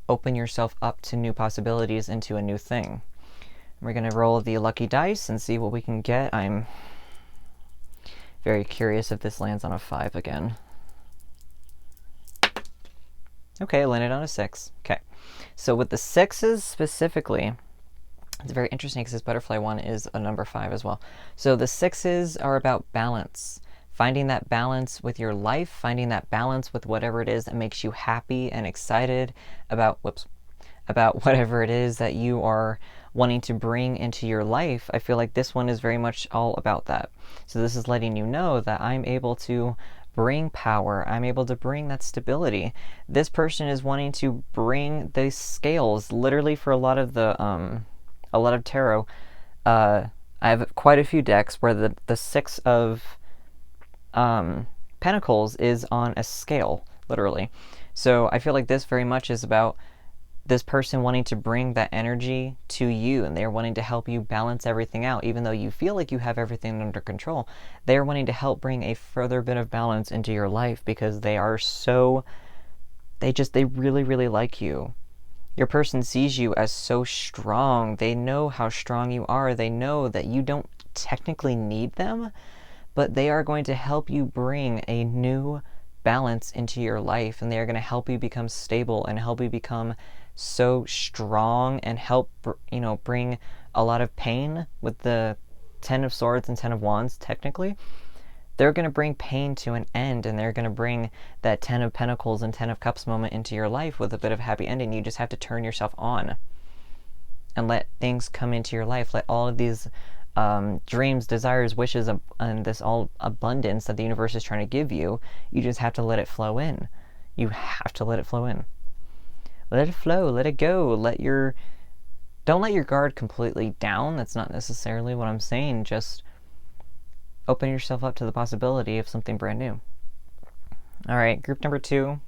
open yourself up to new possibilities, into a new thing. We're going to roll the lucky dice and see what we can get. I'm very curious if this lands on a 5 again. Okay, it landed on a 6. Okay, so with the 6s specifically, it's very interesting because this butterfly one is a number 5 as well. So the 6s are about balance. Finding that balance with your life, finding that balance with whatever it is that makes you happy and excited about, about whatever it is that you are wanting to bring into your life. I feel like this one is very much all about that. So this is letting you know that I'm able to bring power. I'm able to bring that stability. This person is wanting to bring the scales. Literally, for a lot of tarot, I have quite a few decks where the 6 of Pentacles is on a scale, literally. So I feel like this very much is about this person wanting to bring that energy to you, and they're wanting to help you balance everything out. Even though you feel like you have everything under control, they're wanting to help bring a further bit of balance into your life, because they are so, they really, really like you. Your person sees you as so strong. They know how strong you are. They know that you don't technically need them, but they are going to help you bring a new balance into your life, and they are going to help you become stable and help you become so strong, and help bring a lot of pain. With the 10 of Swords and 10 of Wands, technically they're going to bring pain to an end, and they're going to bring that 10 of Pentacles and 10 of Cups moment into your life with a bit of a happy ending. You just have to turn yourself on and let things come into your life. Let all of these dreams, desires, wishes, and this all abundance that the universe is trying to give you, you just have to let it flow in. You have to let it flow in. Let it flow, let it go. Don't let your guard completely down. That's not necessarily what I'm saying. Just open yourself up to the possibility of something brand new. All right, group number 2.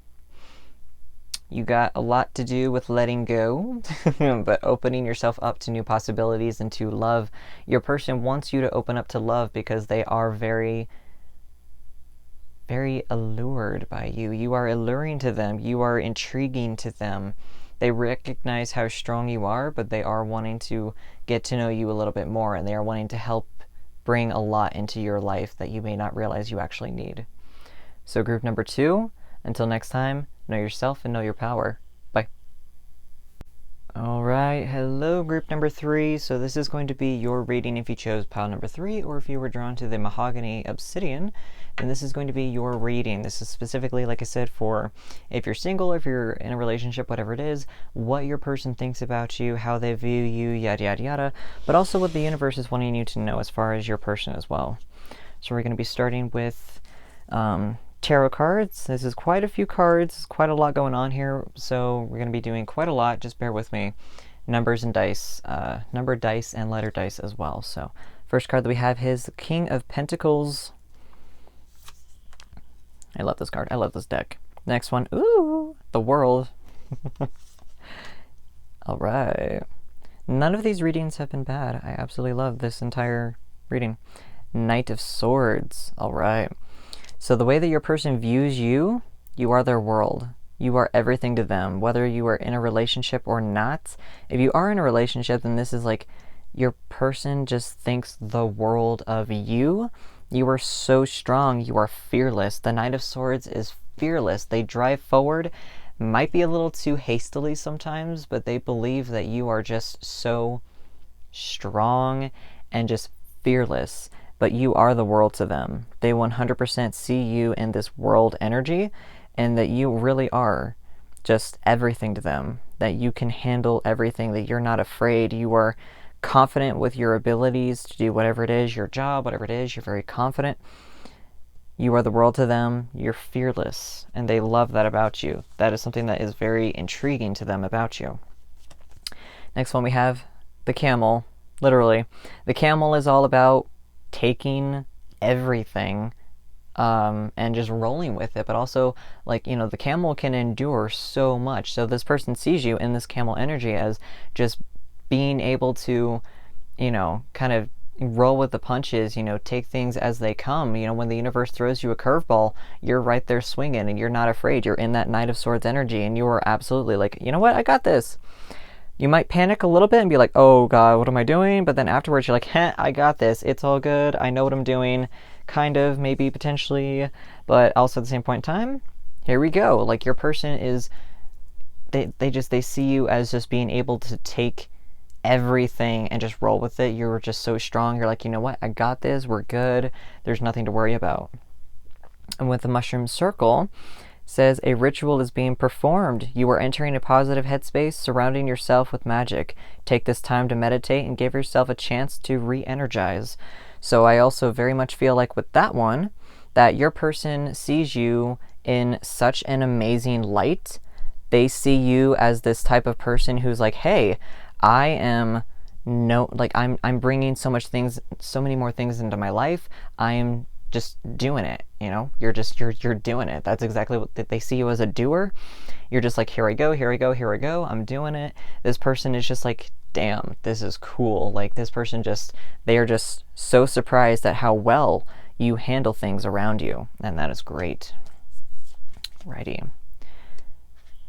You got a lot to do with letting go, but opening yourself up to new possibilities and to love. Your person wants you to open up to love because they are very, very allured by you. You are alluring to them. You are intriguing to them. They recognize how strong you are, but they are wanting to get to know you a little bit more, and they are wanting to help bring a lot into your life that you may not realize you actually need. So group number 2, until next time, know yourself and know your power. Bye. All right, hello group number 3. So this is going to be your reading if you chose pile number 3, or if you were drawn to the mahogany obsidian, then this is going to be your reading. This is specifically, like I said, for if you're single, if you're in a relationship, whatever it is, what your person thinks about you, how they view you, yada yada yada, but also what the universe is wanting you to know as far as your person as well. So we're going to be starting with tarot cards. This is quite a few cards. There's quite a lot going on here, so we're going to be doing quite a lot. Just bear with me. Numbers and dice, number dice and letter dice as well. So first card that we have is the King of Pentacles. I love this card. I love this deck. Next one, ooh, the World. All right. None of these readings have been bad. I absolutely love this entire reading. Knight of Swords. All right. So the way that your person views you, you are their world. You are everything to them, whether you are in a relationship or not. If you are in a relationship, then this is like your person just thinks the world of you. You are so strong. You are fearless. The Knight of Swords is fearless. They drive forward, might be a little too hastily sometimes, but they believe that you are just so strong and just fearless. But you are the world to them. They 100% see you in this world energy, and that you really are just everything to them, that you can handle everything, that you're not afraid, you are confident with your abilities to do whatever it is, your job, whatever it is, you're very confident. You are the world to them, you're fearless, and they love that about you. That is something that is very intriguing to them about you. Next one we have the Camel, literally. The Camel is all about taking everything and just rolling with it, but also, like, you know, the camel can endure so much. So this person sees you in this camel energy as just being able to, you know, kind of roll with the punches, you know, take things as they come. You know, when the universe throws you a curveball, you're right there swinging and you're not afraid. You're in that Knight of Swords energy, and you are absolutely like, you know what, I got this. You might panic a little bit and be like, oh God, what am I doing? But then afterwards you're like, I got this. It's all good. I know what I'm doing. Kind of, maybe, potentially. But also at the same point in time, here we go. Like, your person is, they see you as just being able to take everything and just roll with it. You're just so strong. You're like, you know what? I got this. We're good. There's nothing to worry about. And with the Mushroom Circle, says a ritual is being performed. You are entering a positive headspace, surrounding yourself with magic. Take this time to meditate and give yourself a chance to re-energize. So I also very much feel like with that one, that your person sees you in such an amazing light. They see you as this type of person who's like, hey, I am I'm bringing so many more things into my life. I am just doing it, you know, you're doing it. That's exactly what they see you as, a doer. You're just like, here I go, I'm doing it. This person is just like, damn, this is cool. Like, this person they are just so surprised at how well you handle things around you, and that is great. Righty.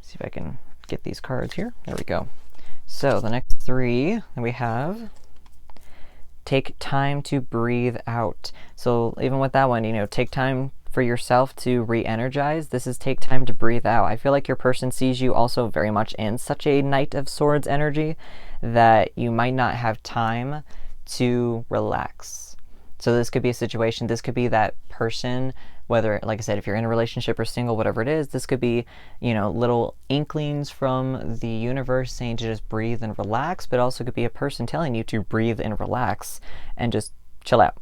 See if I can get these cards here. There we go. So the next 3 that we have, take time to breathe out. So even with that one, you know, take time for yourself to re-energize. This is take time to breathe out. I feel like your person sees you also very much in such a Knight of Swords energy that you might not have time to relax. So this could be a situation, this could be that person, whether, like I said, if you're in a relationship or single, whatever it is, this could be, you know, little inklings from the universe saying to just breathe and relax, but also could be a person telling you to breathe and relax and just chill out.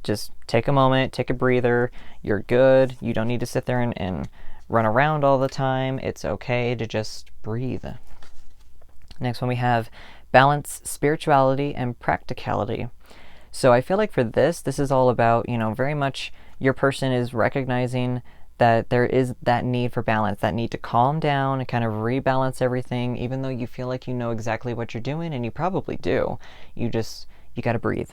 Just take a moment, take a breather. You're good. You don't need to sit there and run around all the time. It's okay to just breathe. Next one we have balance, spirituality, and practicality. So I feel like for this is all about, you know, very much your person is recognizing that there is that need for balance, that need to calm down and kind of rebalance everything, even though you feel like you know exactly what you're doing, and you probably do. You got to breathe.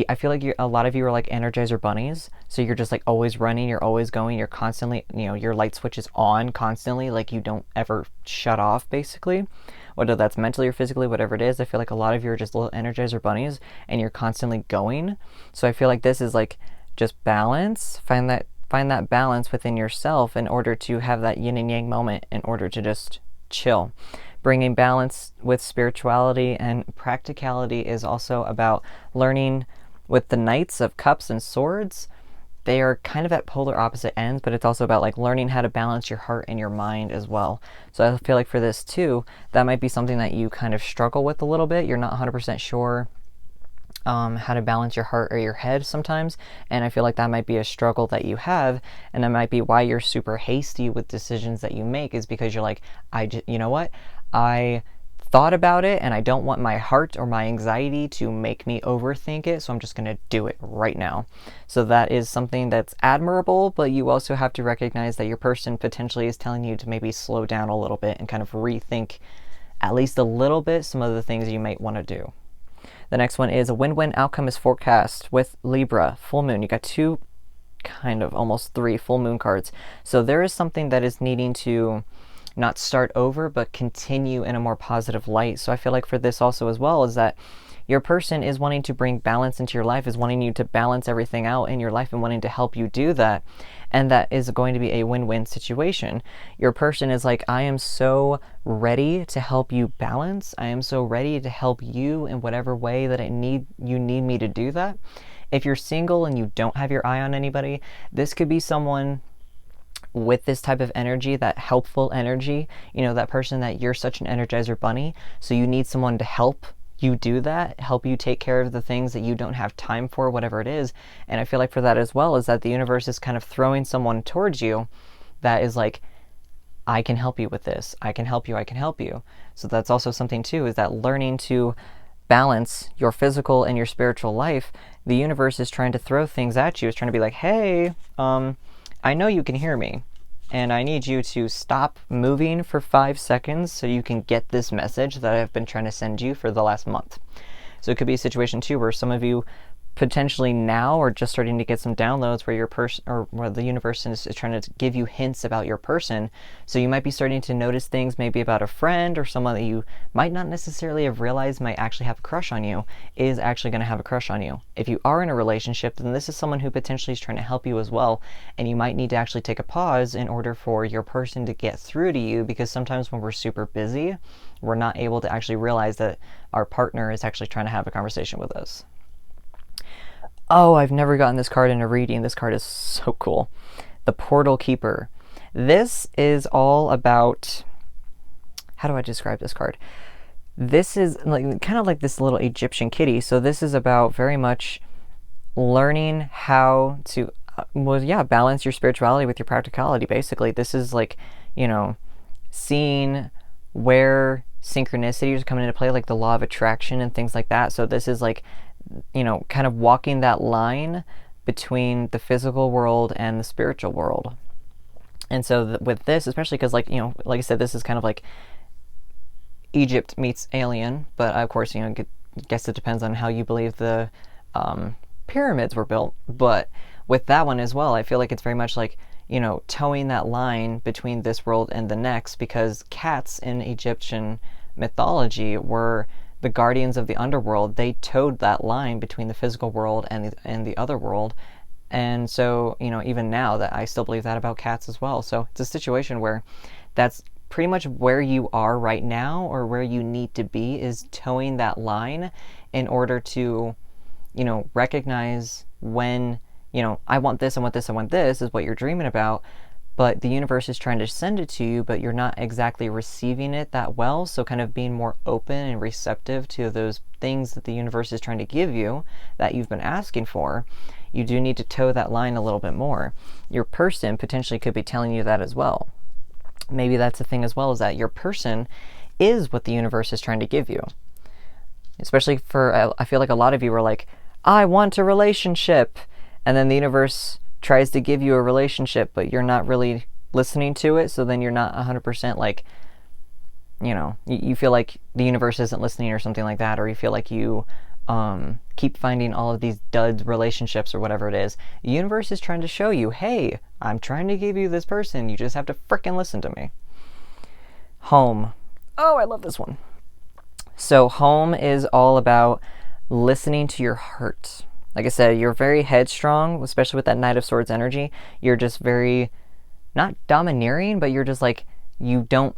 I feel like a lot of you are like Energizer bunnies, so you're just like always running, you're always going, you're constantly, you know, your light switch is on constantly, like you don't ever shut off, basically. Whether that's mentally or physically, whatever it is, I feel like a lot of you are just little Energizer bunnies, and you're constantly going. So I feel like this is like just balance. Find that balance within yourself in order to have that yin and yang moment, in order to just chill. bringing balance with spirituality, and practicality is also about learning with the Knights of Cups and Swords. They are kind of at polar opposite ends, but it's also about like learning how to balance your heart and your mind as well. So I feel like for this too, that might be something that you kind of struggle with a little bit. You're not 100% sure how to balance your heart or your head sometimes, and I feel like that might be a struggle that you have, and that might be why you're super hasty with decisions that you make, is because you're like, you know what, I thought about it and I don't want my heart or my anxiety to make me overthink it, so I'm just gonna do it right now. So that is something that's admirable, but you also have to recognize that your person potentially is telling you to maybe slow down a little bit and kind of rethink at least a little bit some of the things you might want to do. The next one is a win-win outcome is forecast with Libra, full moon. You got two, kind of almost three full moon cards. So there is something that is needing to not start over, but continue in a more positive light. So I feel like for this also as well is that your person is wanting to bring balance into your life, is wanting you to balance everything out in your life and wanting to help you do that. And that is going to be a win-win situation. Your person is like, I am so ready to help you balance. I am so ready to help you in whatever way that you need me to do that. If you're single and you don't have your eye on anybody, this could be someone with this type of energy, that helpful energy, that person that you're such an energizer bunny, so you need someone to help you do that, help you take care of the things that you don't have time for, whatever it is. And I feel like for that as well is that the universe is kind of throwing someone towards you that is like, I can help you with this, I can help you, I can help you. So that's also something too, is that learning to balance your physical and your spiritual life, the universe is trying to throw things at you. It's trying to be like, hey, I know you can hear me, and I need you to stop moving for 5 seconds so you can get this message that I've been trying to send you for the last month. So it could be a situation too where some of you potentially now are just starting to get some downloads where your person, or where the universe is trying to give you hints about your person. So you might be starting to notice things maybe about a friend or someone that you might not necessarily have realized might actually have a crush on you, is actually going to have a crush on you. If you are in a relationship, then this is someone who potentially is trying to help you as well, and you might need to actually take a pause in order for your person to get through to you, because sometimes when we're super busy, we're not able to actually realize that our partner is actually trying to have a conversation with us. Oh, I've never gotten this card in a reading. This card is so cool. The Portal Keeper. This is all about, how do I describe this card? This is like kind of like this little Egyptian kitty. So this is about very much learning how to, balance your spirituality with your practicality, basically. This is like, seeing where synchronicities come into play, like the law of attraction and things like that. So this is like, kind of walking that line between the physical world and the spiritual world. And so with this, especially because like I said, this is kind of like Egypt meets Alien, but of course, I guess it depends on how you believe the pyramids were built. But with that one as well, I feel like it's very much like, towing that line between this world and the next, because cats in Egyptian mythology were the guardians of the underworld. They towed that line between the physical world and the other world. And so, even now, that I still believe that about cats as well. So it's a situation where that's pretty much where you are right now, or where you need to be, is towing that line in order to, recognize when, I want this, I want this, I want this, is what you're dreaming about. But the universe is trying to send it to you, but you're not exactly receiving it that well. So kind of being more open and receptive to those things that the universe is trying to give you that you've been asking for. You do need to toe that line a little bit more. Your person potentially could be telling you that as well. Maybe that's the thing as well, is that your person is what the universe is trying to give you. Especially for, I feel like a lot of you are like, I want a relationship. And then the universe tries to give you a relationship, but you're not really listening to it. So then you're not 100% like, you feel like the universe isn't listening or something like that. Or you feel like you keep finding all of these dud relationships or whatever it is. The universe is trying to show you, hey, I'm trying to give you this person. You just have to frickin' listen to me. Home. Oh, I love this one. So home is all about listening to your heart. Like I said, you're very headstrong, especially with that Knight of Swords energy. You're just very, not domineering, but you're just like, you don't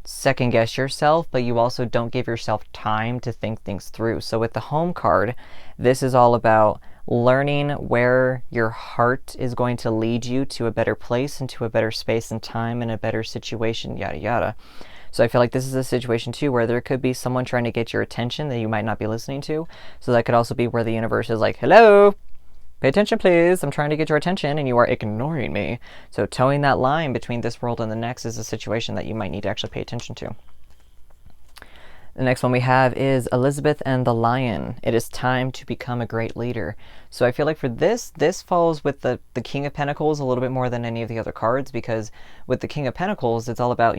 second guess yourself, but you also don't give yourself time to think things through. So with the home card, this is all about learning where your heart is going to lead you to a better place, into a better space and time, and a better situation, yada yada. So I feel like this is a situation too where there could be someone trying to get your attention that you might not be listening to. So that could also be where the universe is like, hello, pay attention, please. I'm trying to get your attention and you are ignoring me. So towing that line between this world and the next is a situation that you might need to actually pay attention to. The next one we have is Elizabeth and the Lion. It is time to become a great leader. So I feel like for this falls with the King of Pentacles a little bit more than any of the other cards, because with the King of Pentacles, it's all about,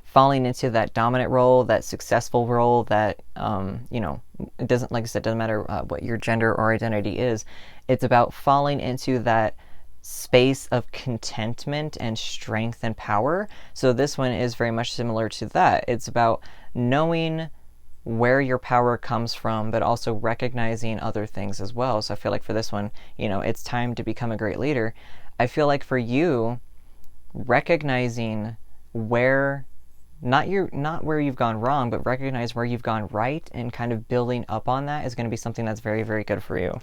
falling into that dominant role, that successful role, that, it doesn't, like I said, doesn't matter what your gender or identity is. It's about falling into that space of contentment and strength and power. So this one is very much similar to that. It's about knowing where your power comes from, but also recognizing other things as well. So I feel like for this one, it's time to become a great leader. I feel like for you, recognizing where not where you've gone wrong, but recognize where you've gone right, and kind of building up on that is going to be something that's very, very good for you,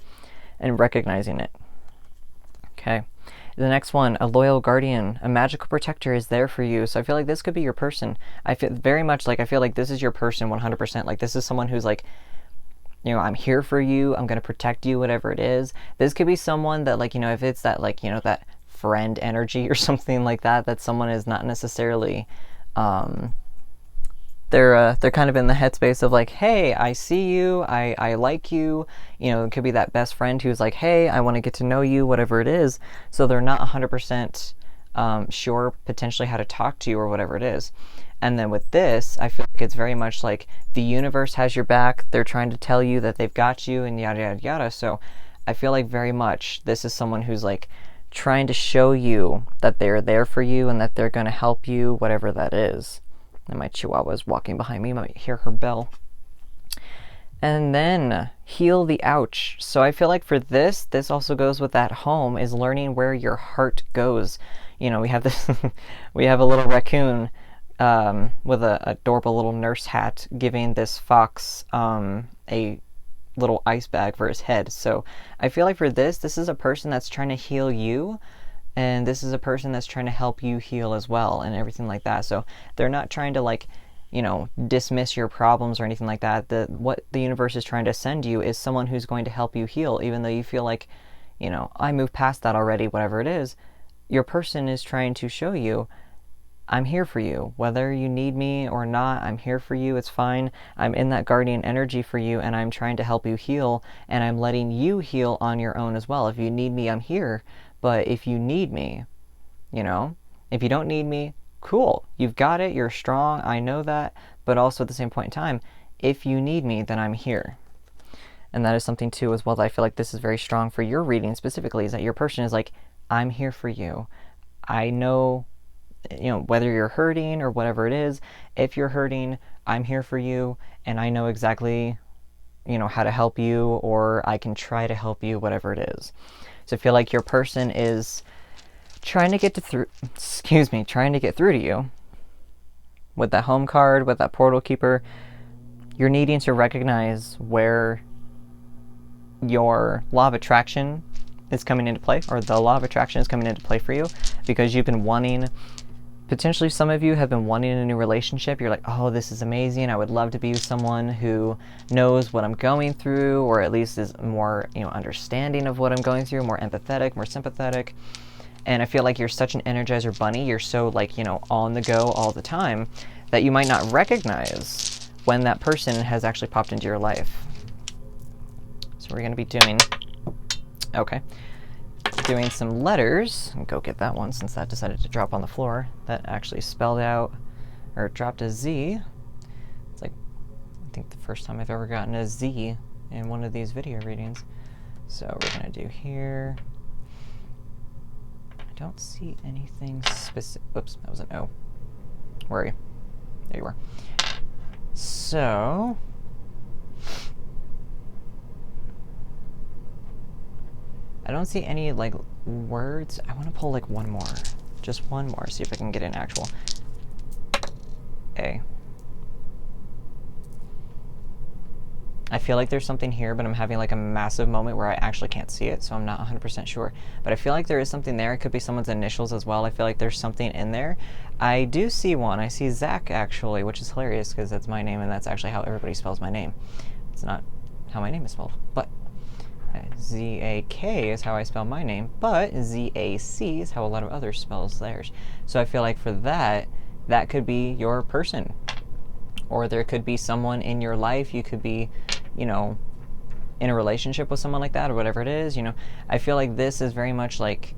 and recognizing it. Okay. The next one, a loyal guardian, a magical protector is there for you. So I feel like this could be your person. I feel very much like, I feel like this is your person 100%. Like this is someone who's like, I'm here for you. I'm going to protect you, whatever it is. This could be someone that, like, if it's that, like, that friend energy or something like that, that someone is not necessarily, they're kind of in the headspace of like, hey, I see you, I like you. It could be that best friend who's like, hey, I want to get to know you, whatever it is. So they're not 100% sure potentially how to talk to you or whatever it is. And then with this, I feel like it's very much like the universe has your back. They're trying to tell you that they've got you and yada, yada, yada. So I feel like very much this is someone who's like trying to show you that they're there for you and that they're going to help you, whatever that is. And my chihuahua is walking behind me. You might hear her bell. And then heal the ouch. So I feel like for this also goes with that home, is learning where your heart goes. We have this, we have a little raccoon with a adorable little nurse hat giving this fox a little ice bag for his head. So I feel like for this is a person that's trying to heal you, and this is a person that's trying to help you heal as well, and everything like that. So they're not trying to, like, dismiss your problems or anything like that. What the universe is trying to send you is someone who's going to help you heal, even though you feel like, I moved past that already, whatever it is. Your person is trying to show you, I'm here for you. Whether you need me or not, I'm here for you. It's fine. I'm in that guardian energy for you, and I'm trying to help you heal, and I'm letting you heal on your own as well. If you need me, I'm here. But if you need me, if you don't need me, cool. You've got it. You're strong. I know that. But also at the same point in time, if you need me, then I'm here. And that is something too as well that I feel like this is very strong for your reading specifically, is that your person is like, I'm here for you. I know, whether you're hurting or whatever it is, if you're hurting, I'm here for you, and I know exactly, how to help you, or I can try to help you, whatever it is. So I feel like your person is trying to get through to you. With that home card, with that portal keeper, you're needing to recognize where your law of attraction is coming into play, or the law of attraction is coming into play for you, because you've been wanting, potentially some of you have been wanting a new relationship. You're like, oh, this is amazing. I would love to be with someone who knows what I'm going through, or at least is more, understanding of what I'm going through, more empathetic, more sympathetic. And I feel like you're such an Energizer bunny. You're so, like, on the go all the time, that you might not recognize when that person has actually popped into your life. So we're going to be doing some letters. Go get that one, since that decided to drop on the floor. That actually spelled out, or dropped a Z. It's like, I think the first time I've ever gotten a Z in one of these video readings. So we're going to do here. I don't see anything specific. Oops, that was an O. Where are you? There you are. So I don't see any, like, words. I want to pull, like, one more. Just one more. See if I can get an actual. A. I feel like there's something here, but I'm having like a massive moment where I actually can't see it, so I'm not 100% sure. But I feel like there is something there. It could be someone's initials as well. I feel like there's something in there. I do see one. I see Zach, actually, which is hilarious because that's my name, and that's actually how everybody spells my name. It's not how my name is spelled, but Z-A-K is how I spell my name, but Z-A-C is how a lot of others spells theirs. So I feel like for that, that could be your person. Or there could be someone in your life. You could be, you know, in a relationship with someone like that or whatever it is, you know. I feel like this is very much like,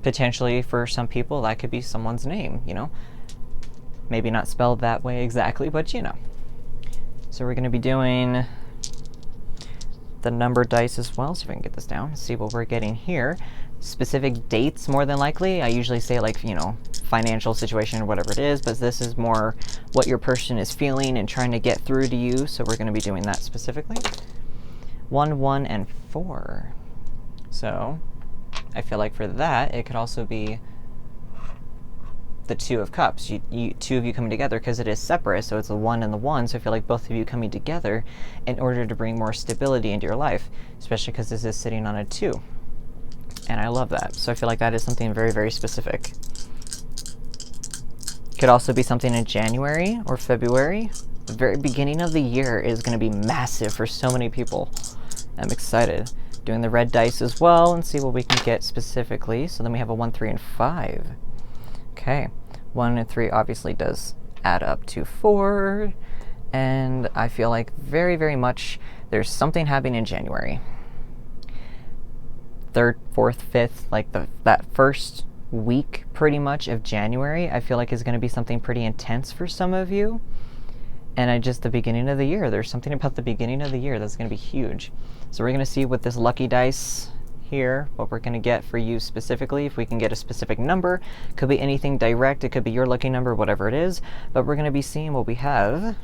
potentially for some people, that could be someone's name, you know. Maybe not spelled that way exactly, but you know. So we're going to be doing the number dice as well, see if I can get this down, see what we're getting here. Specific dates, more than likely. I usually say, like, you know, financial situation or whatever it is, but this is more what your person is feeling and trying to get through to you, so we're going to be doing that specifically. 1, 1, and 4. So I feel like for that, it could also be the 2 of Cups. Two of you coming together, because it is separate, so it's the 1 and the 1, so I feel like both of you coming together in order to bring more stability into your life, especially because this is sitting on a 2. And I love that. So I feel like that is something very, very specific. Could also be something in January or February. The very beginning of the year is going to be massive for so many people. I'm excited. Doing the red dice as well and see what we can get specifically. So then we have a 1, 3, and 5. Okay. 1 and 3 obviously does add up to 4. And I feel like very, very much there's something happening in January. 3rd, 4th, 5th, like that first week pretty much of January, I feel like is going to be something pretty intense for some of you. And the beginning of the year, there's something about the beginning of the year that's going to be huge. So we're going to see with this lucky dice here what we're going to get for you specifically. If we can get a specific number, could be anything direct, it could be your lucky number, whatever it is, but we're going to be seeing what we have.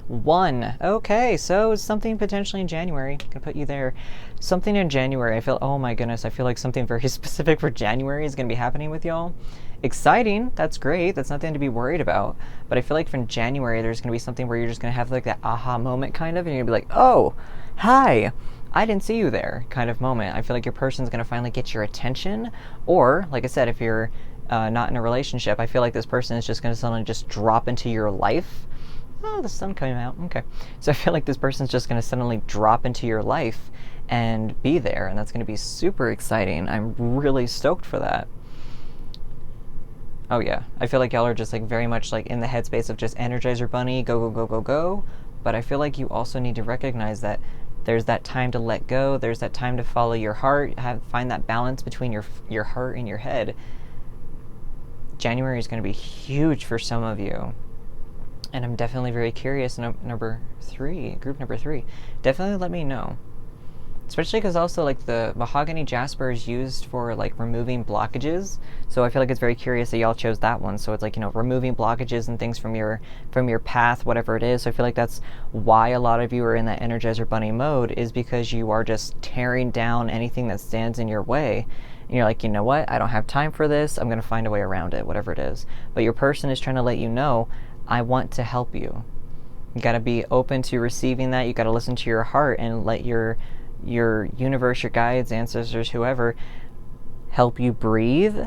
1. Okay, so it's something potentially in January. Gonna put you there. Something in January. I feel, oh my goodness, I feel like something very specific for January is gonna be happening with y'all. Exciting, that's great, that's nothing to be worried about. But I feel like from January, there's gonna be something where you're just gonna have like that aha moment kind of, and you're gonna be like, oh, hi, I didn't see you there kind of moment. I feel like your person's gonna finally get your attention. Or, like I said, if you're not in a relationship, I feel like this person is just gonna suddenly just drop into your life. Oh, the sun came out. Okay. So I feel like this person's just going to suddenly drop into your life and be there, and that's going to be super exciting. I'm really stoked for that. Oh yeah. I feel like y'all are just like very much like in the headspace of just Energizer Bunny, go, go, go, go, go. But I feel like you also need to recognize that there's that time to let go. There's that time to follow your heart. Find that balance between your heart and your head. January is going to be huge for some of you. And I'm definitely very curious. Group number 3. Definitely let me know. Especially because also like the mahogany jasper is used for like removing blockages. So I feel like it's very curious that y'all chose that one. So it's like, you know, removing blockages and things from your path, whatever it is. So I feel like that's why a lot of you are in that Energizer Bunny mode, is because you are just tearing down anything that stands in your way. And you're like, you know what? I don't have time for this. I'm going to find a way around it, whatever it is. But your person is trying to let you know, I want to help you. You got to be open to receiving that. You got to listen to your heart and let your universe, your guides, ancestors, whoever, help you breathe.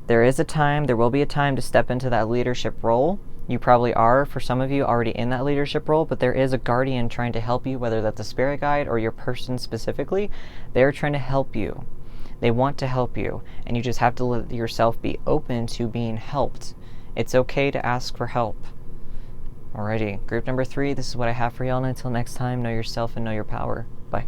There will be a time to step into that leadership role. You probably are, for some of you, already in that leadership role, but there is a guardian trying to help you, whether that's a spirit guide or your person specifically. They're trying to help you. They want to help you, and you just have to let yourself be open to being helped. It's okay to ask for help. Alrighty, group number 3, this is what I have for y'all, and until next time, know yourself and know your power. Bye.